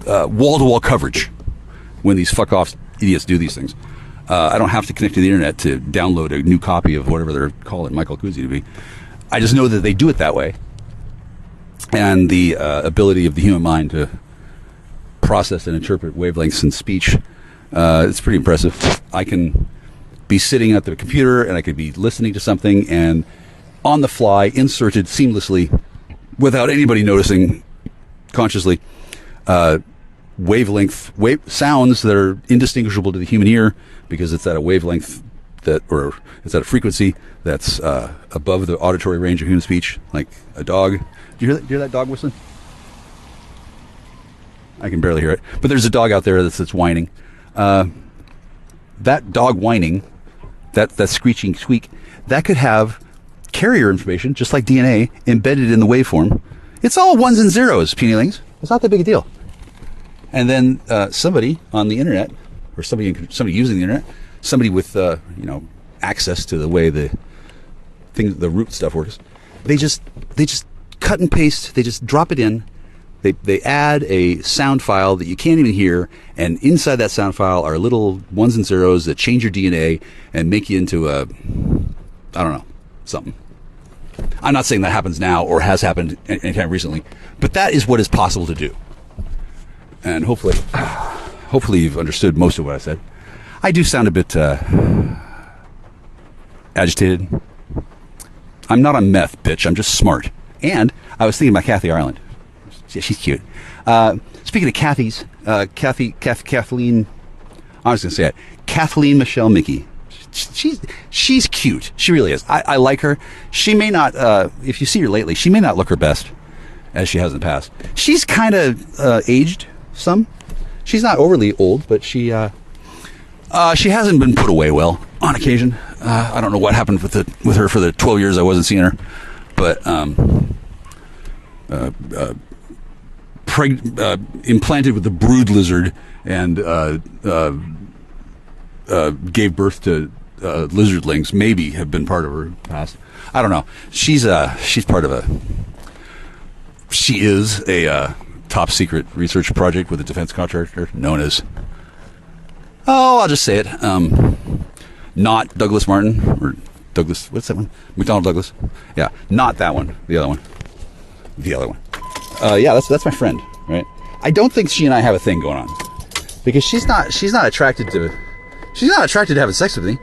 wall-to-wall coverage when these fuck off idiots do these things. I don't have to connect to the internet to download a new copy of whatever they're calling Michael Kuzi to be. I just know that they do it that way. And the ability of the human mind to process and interpret wavelengths in speech, it's pretty impressive. I can be sitting at the computer and I could be listening to something and on the fly, inserted seamlessly, without anybody noticing consciously, sounds that are indistinguishable to the human ear because it's at a wavelength or it's at a frequency that's above the auditory range of human speech, like a dog. Do you hear that dog whistling? I can barely hear it, but there's a dog out there that's whining. That dog whining, that screeching squeak, that could have carrier information, just like DNA, embedded in the waveform. It's all ones and zeros, Penylings. It's not that big a deal. And then somebody on the internet, or somebody using the internet, somebody with access to the way the root stuff works, they just cut and paste. They just drop it in. They add a sound file that you can't even hear, and inside that sound file are little ones and zeros that change your DNA and make you into something. I'm not saying that happens now or has happened anytime recently, but that is what is possible to do. And hopefully you've understood most of what I said. I do sound a bit agitated. I'm not on meth, bitch. I'm just smart. And I was thinking about Kathy Ireland. Yeah, she's cute. Speaking of Kathy's, Kathleen, I was going to say it, Kathleen Michelle Mickey. She's cute. She really is. I like her. She may not, if you see her lately, she may not look her best as she has in the past. She's kind of aged some. She's not overly old, but she hasn't been put away well on occasion. I don't know what happened with her for the 12 years I wasn't seeing her, but implanted with the brood lizard and gave birth to lizardlings, maybe have been part of her past. I don't know. She is a top secret research project with a defense contractor known as, I'll just say it, not Douglas Martin, or Douglas, what's that one? McDonnell Douglas. Yeah, not that one. The other one. Yeah, that's my friend, right? I don't think she and I have a thing going on, because she's not attracted to having sex with me.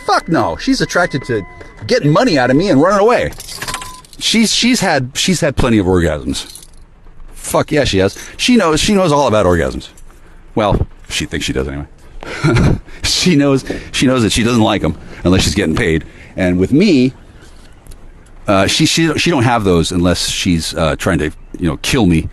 Fuck no. She's attracted to getting money out of me and running away. She's had plenty of orgasms. Fuck yeah, she has. She knows all about orgasms. Well, she thinks she does anyway. She knows that she doesn't like them unless she's getting paid. And with me, she don't have those unless she's trying to kill me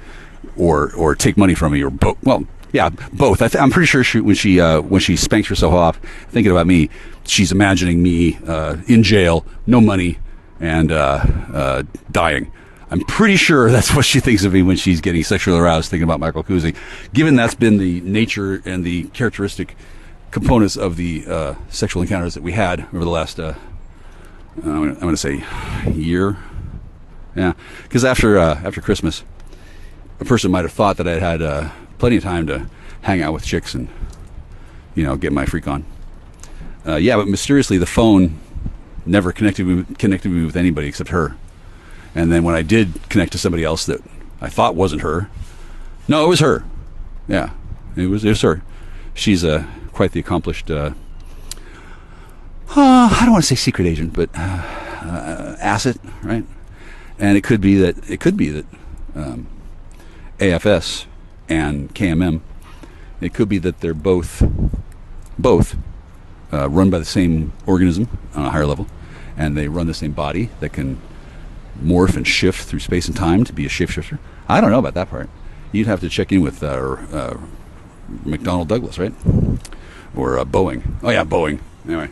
or take money from me, or both. Well, yeah, both. I'm pretty sure when she spanks herself off thinking about me, she's imagining me in jail, no money, and dying. I'm pretty sure that's what she thinks of me when she's getting sexually aroused, thinking about Michael Kuzi. Given that's been the nature and the characteristic components of the sexual encounters that we had over the last, I'm going to say, year. Yeah, because after Christmas, a person might have thought that I'd had plenty of time to hang out with chicks and, get my freak on. Yeah, but mysteriously the phone never connected me with anybody except her. And then when I did connect to somebody else that I thought wasn't her, no, it was her. Yeah, it was her. She's quite the accomplished, I don't want to say secret agent, but asset, right? And it could be that AFS and KMM, it could be that they're both run by the same organism on a higher level, and they run the same body that can morph and shift through space and time to be a shapeshifter. I don't know about that part. You'd have to check in with McDonnell Douglas, right? Or Boeing. Oh yeah, Boeing. Anyway,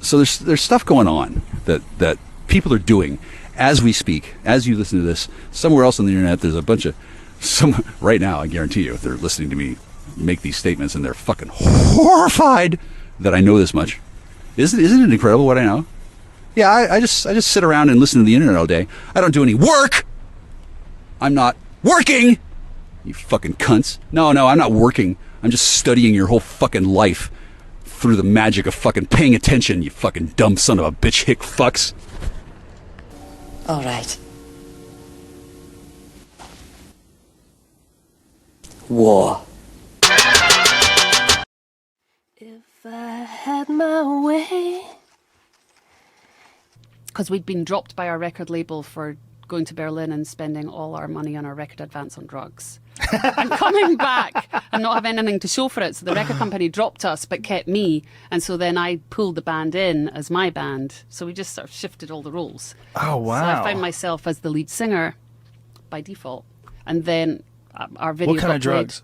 so there's stuff going on that people are doing as we speak, as you listen to this. Somewhere else on the internet, there's a bunch of right now. I guarantee you, if they're listening to me make these statements and they're fucking horrified that I know this much. Isn't it incredible what I know? Yeah, I just sit around and listen to the internet all day. I don't do any work. I'm not working. You fucking cunts. No, I'm not working. I'm just studying your whole fucking life through the magic of fucking paying attention, you fucking dumb son of a bitch hick fucks.
All right. War.
If I had my way. Because we'd been dropped by our record label for going to Berlin and spending all our money on our record advance on drugs. And coming back and not having anything to show for it. So the record company dropped us but kept me. And so then I pulled the band in as my band. So we just sort of shifted all the roles.
Oh, wow.
So I found myself as the lead singer by default. And then our video
What kind of drugs?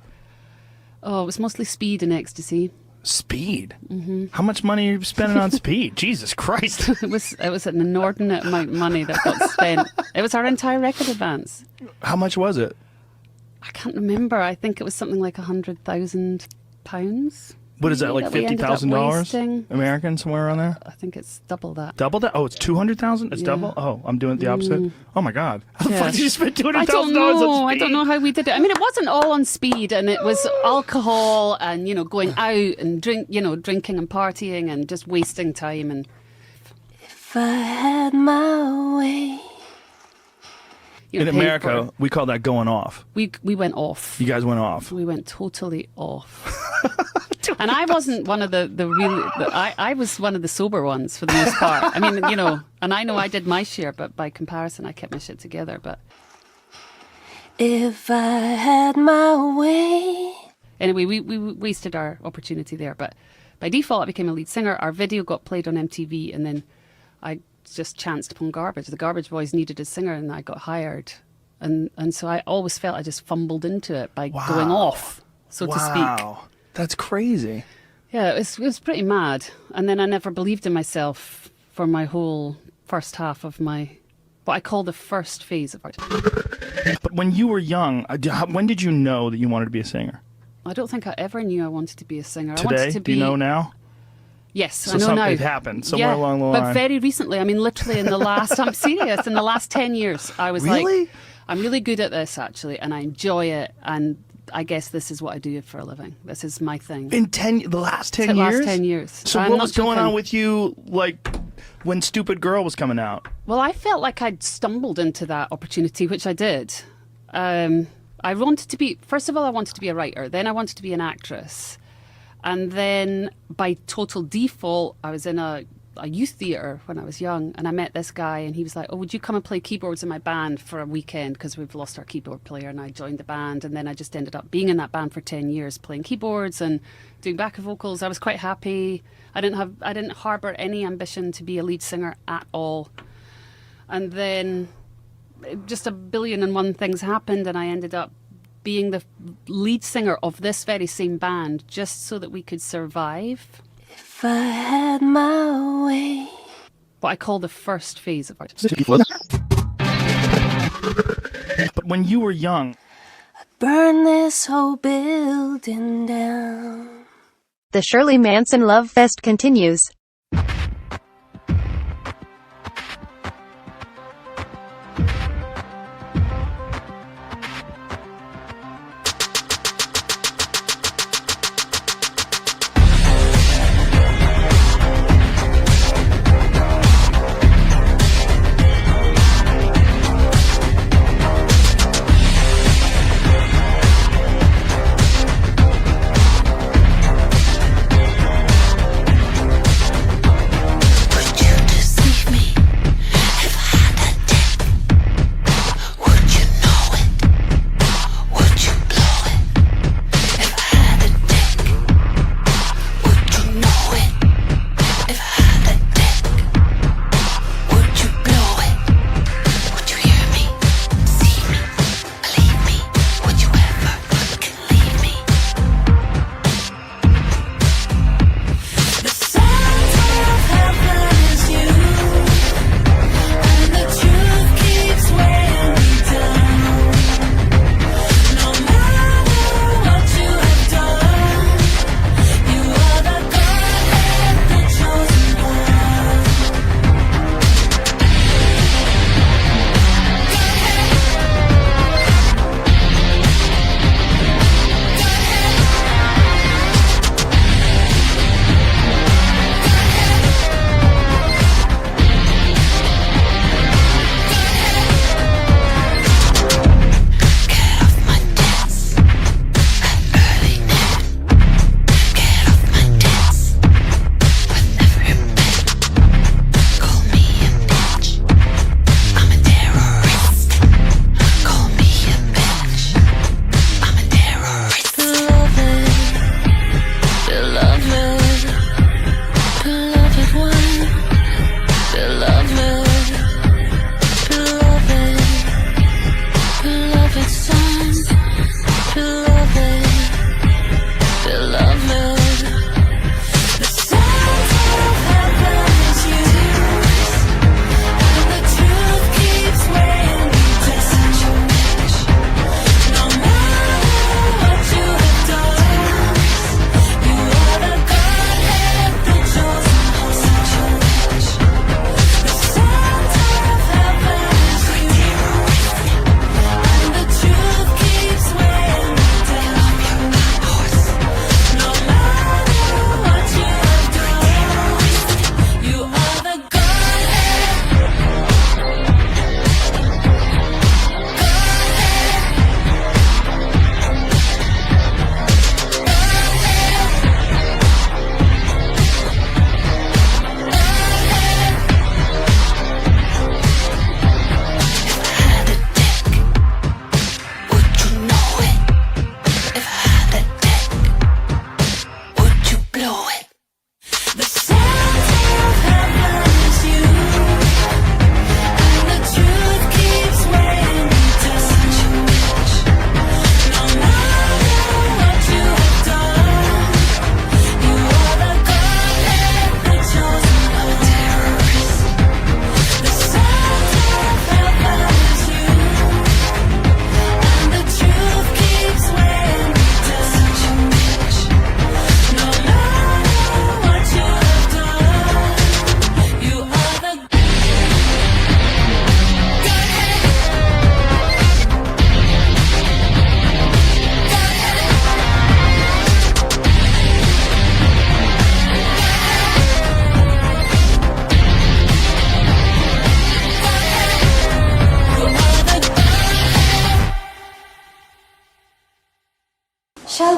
Oh, it was mostly speed and ecstasy.
Speed. Mm-hmm. How much money are you spending on Speed? Jesus Christ!
It was an inordinate amount of money that got spent. It was our entire record advance.
How much was it?
I can't remember. I think it was something like £100,000.
What is that, like $50,000 American, somewhere around there?
I think it's double that.
Double that? Oh, it's 200,000. It's double. Oh, I'm doing it the opposite. Oh my God! How the fuck did you spend $200,000 on Speed?
I don't know how we did it. I mean, it wasn't all on Speed, and it was alcohol and going out and drinking and partying and just wasting time. And
if I had my way.
In America, we call that going off.
We went off.
You guys went off.
We went totally off. And I wasn't one of I was one of the sober ones for the most part. I mean, and I know I did my share, but by comparison, I kept my shit together. But
if I had my way.
Anyway, we wasted our opportunity there. But by default, I became a lead singer. Our video got played on MTV, and then I just chanced upon Garbage. The Garbage Boys needed a singer, and I got hired. And so I always felt I just fumbled into it by going off, so to speak.
Wow, that's crazy.
Yeah, it was pretty mad. And then I never believed in myself for my whole first half of what I call the first phase of art.
But when you were young, when did you know that you wanted to be a singer?
I don't think I ever knew I wanted to be a singer.
Today?
I wanted to be...
Do you know now?
Yes,
so
I know now.
It happened somewhere along the line.
But very recently, I mean, literally in the last, I'm serious, in the last 10 years, I was
really?
like, I'm really good at this, actually, and I enjoy it, and I guess this is what I do for a living. This is my thing.
In the last 10 years?
The last 10 years.
So what was going on with you, like, when Stupid Girl was coming out?
Well, I felt like I'd stumbled into that opportunity, which I did. I wanted to be, first of all, I wanted to be a writer. Then I wanted to be an actress. And then by total default, I was in a youth theatre when I was young, and I met this guy, and he was like, oh, would you come and play keyboards in my band for a weekend, because we've lost our keyboard player. And I joined the band, and then I just ended up being in that band for 10 years, playing keyboards and doing backup vocals. I was quite happy. I didn't harbour any ambition to be a lead singer at all. And then just a billion and one things happened, and I ended up being the lead singer of this very same band, just so that we could survive.
If I had my way.
What I call the first phase of art.
But when you were young,
I'd burn this whole building down.
The Shirley Manson Love Fest continues.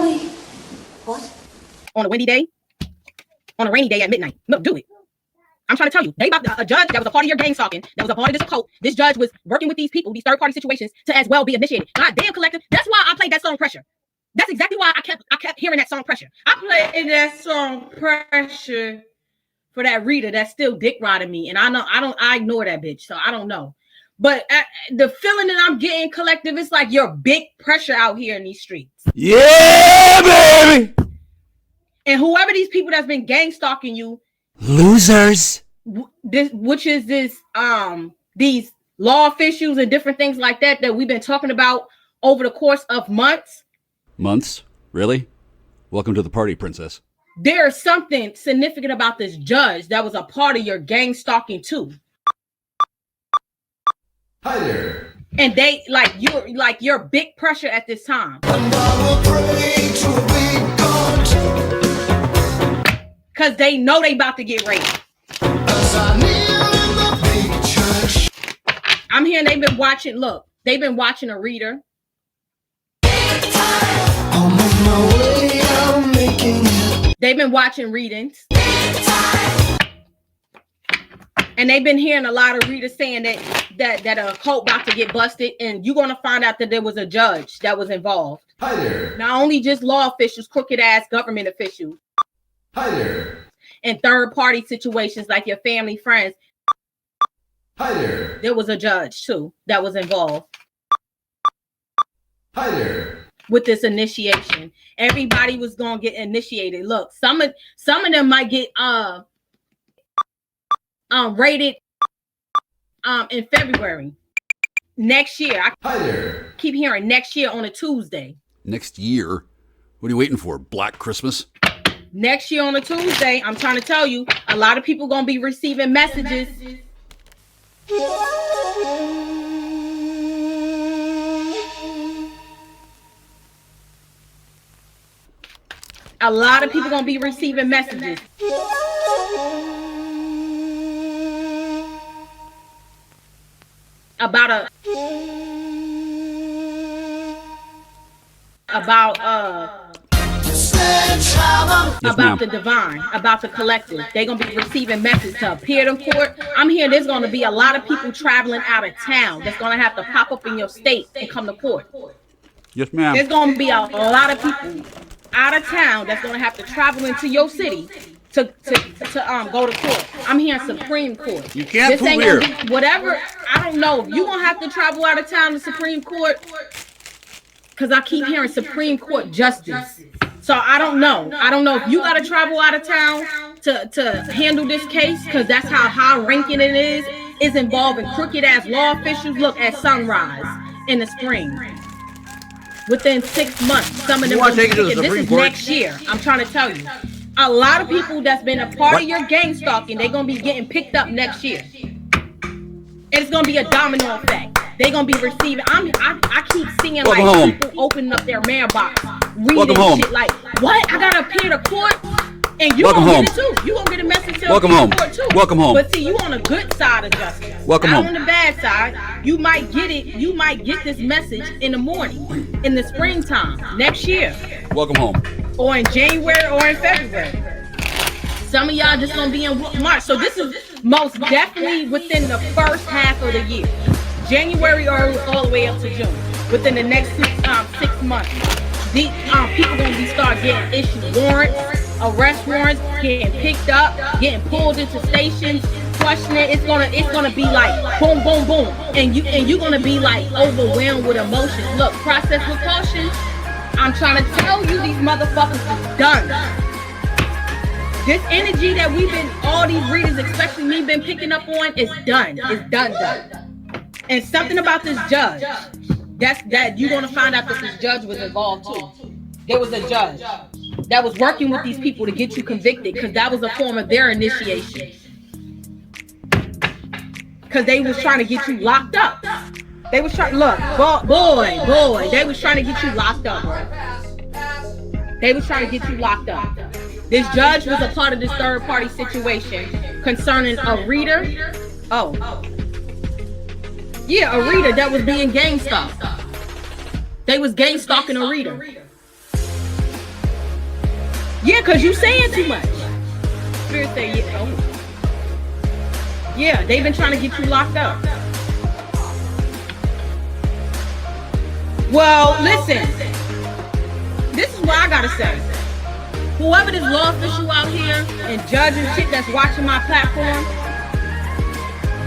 Really? What? On a windy day? On a rainy day at midnight? Look, do it. I'm trying to tell you, they about a judge that was a part of your gang stalking, that was a part of this occult. This judge was working with these people, these third-party situations, to as well be initiated. God damn, collective. That's why I played that song Pressure. That's exactly why I kept hearing that song Pressure. I played that song Pressure for that reader that's still dick riding me, and I ignore that bitch, so I don't know. But the feeling that I'm getting, collective, it's like you're big pressure out here in these streets.
Yeah, baby.
And whoever these people that's been gang stalking you,
losers.
These law officials and different things like that we've been talking about over the course of months.
Months? Really? Welcome to the party, princess.
There's something significant about this judge that was a part of your gang stalking too.
Hi there.
And they you're big pressure at this time. Cause they know they about to get raped. I'm hearing they've been watching a reader. They've been watching readings. And they've been hearing a lot of readers saying that a cult about to get busted, and you're gonna find out that there was a judge that was involved.
Hi there.
Not only just law officials, crooked ass government officials.
Hi there.
And third party situations like your family, friends.
Hi there.
There was a judge too that was involved.
Hi there.
With this initiation, everybody was gonna get initiated. Look, some of them might get rated in February next year.
Hi there.
Keep hearing next year on a Tuesday.
Next year? What are you waiting for? Black Christmas?
Next year on a Tuesday, I'm trying to tell you, a lot of people gonna be receiving messages. A lot of people gonna be receiving messages. About the divine, about the collective. They're gonna be receiving messages to appear in court. I'm hearing there's gonna be a lot of people traveling out of town that's gonna have to pop up in your state and come to court.
Yes, ma'am.
There's gonna be a lot of people out of town that's gonna have to travel into your city to go to court. I'm hearing Supreme Court.
You can't
this ain't
here.
Gonna be whatever. I don't know. You gonna have to travel out of town to Supreme Court, because I keep hearing Supreme Court justice. So I don't know. I don't know if you gotta travel out of town to handle this case, because that's how high ranking it is. It's involving crooked ass law officials. Look at Sunrise in the spring. Within 6 months, some of them. This is next year. I'm trying to tell you. A lot of people that's been a part of your gang stalking, they're gonna be getting picked up next year. And it's gonna be a domino effect. They're gonna be receiving. I keep seeing people opening up their mailbox, reading shit like, what? I gotta appear to court? And you gonna get it too. You gonna get a message to appear to court too.
Welcome home.
But see, you on the good side of justice.
Welcome home.
On the bad side, you might get it. You might get this message in the morning, in the springtime, next year.
Welcome home.
Or in January or in February. Some of y'all just gonna be in March. So this is most definitely within the first half of the year. January or all the way up to June. Within the next 6 months. These people gonna be start getting issued warrants, arrest warrants, getting picked up, getting pulled into stations, questioning. It's gonna be like boom, boom, boom. And you gonna be like overwhelmed with emotions. Look, process with caution. I'm trying to tell you, these motherfuckers is done. This energy that all these readers, especially me, been picking up on, is done. It's done. And something about this judge, that you're gonna find out that this judge was involved too. There was a judge that was working with these people to get you convicted, because that was a form of their initiation. Because they was trying to get you locked up. They was trying, look, boy, they was trying to get you locked up, bro. They was trying to get you locked up. This judge was a part of this third party situation concerning a reader. Oh. Yeah, a reader that was being gang stalked. They was gang stalking a reader. Yeah, because you saying too much. Spirit say, yeah. Oh. Yeah, they've been trying to get you locked up. Well, listen. This is what I gotta say. Whoever this law official out here and judge and shit that's watching my platform,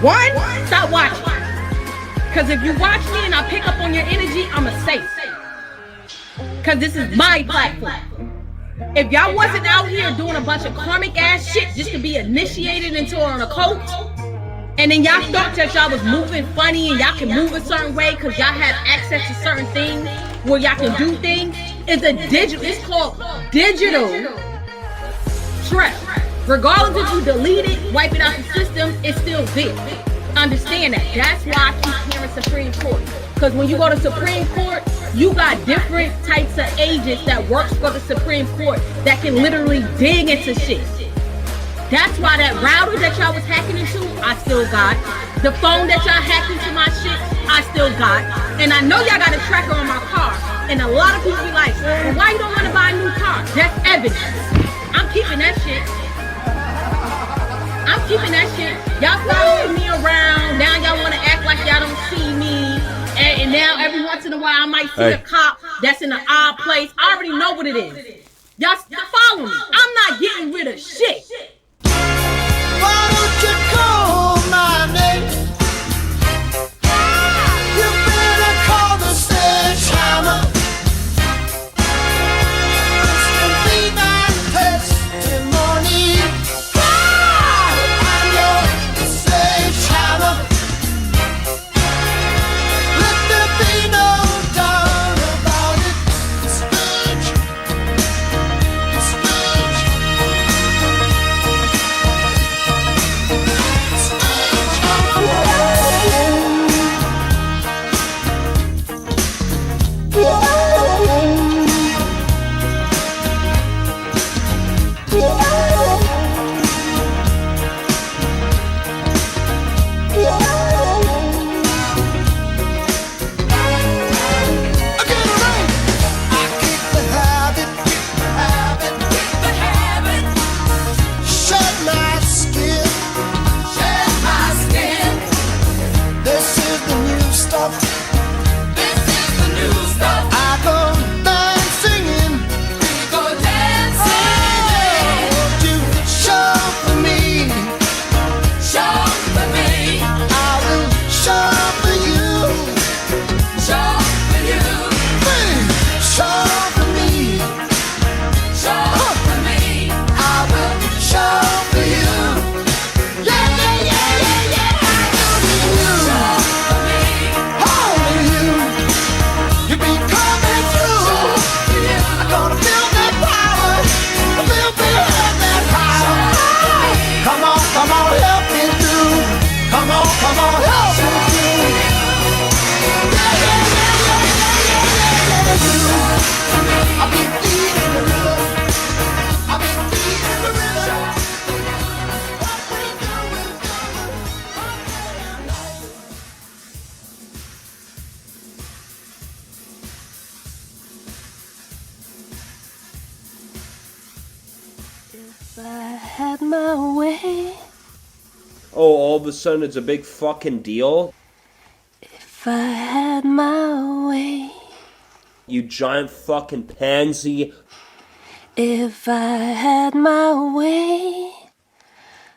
one, stop watching. Because if you watch me and I pick up on your energy, I'ma say it. Because this is my platform. If y'all wasn't out here doing a bunch of karmic ass shit just to be initiated into an occult, and then y'all thought that y'all was moving funny and y'all can move a certain way because y'all have access to certain things where y'all can do things, it's called digital trust. Regardless if you delete it, wipe it out the system, it's still there. Understand that. That's why I keep hearing Supreme Court. Because when you go to Supreme Court, you got different types of agents that works for the Supreme Court that can literally dig into shit. That's why that router that y'all was hacking into, I still got. The phone that y'all hacked into my shit, I still got. And I know y'all got a tracker on my car. And a lot of people be like, well, why you don't want to buy a new car? That's evidence. I'm keeping that shit. I'm keeping that shit. Y'all following me around. Now y'all want to act like y'all don't see me. And now every once in a while I might see a cop that's in an odd place. I already know what it is. Y'all follow me. I'm not getting rid of shit.
Why don't you call my name? You better call the sledgehammer. This will be my testimony. I'm your sledgehammer. Let there be no doubt about it. Sledge.
If I had my way.
Oh, all of a sudden it's a big fucking deal?
If I had my way.
You giant fucking pansy.
If I had my way.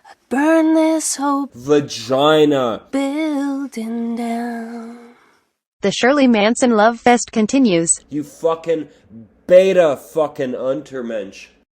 I'd burn this whole
vagina
building down.
The Shirley Manson Love Fest continues.
You fucking beta fucking Untermensch.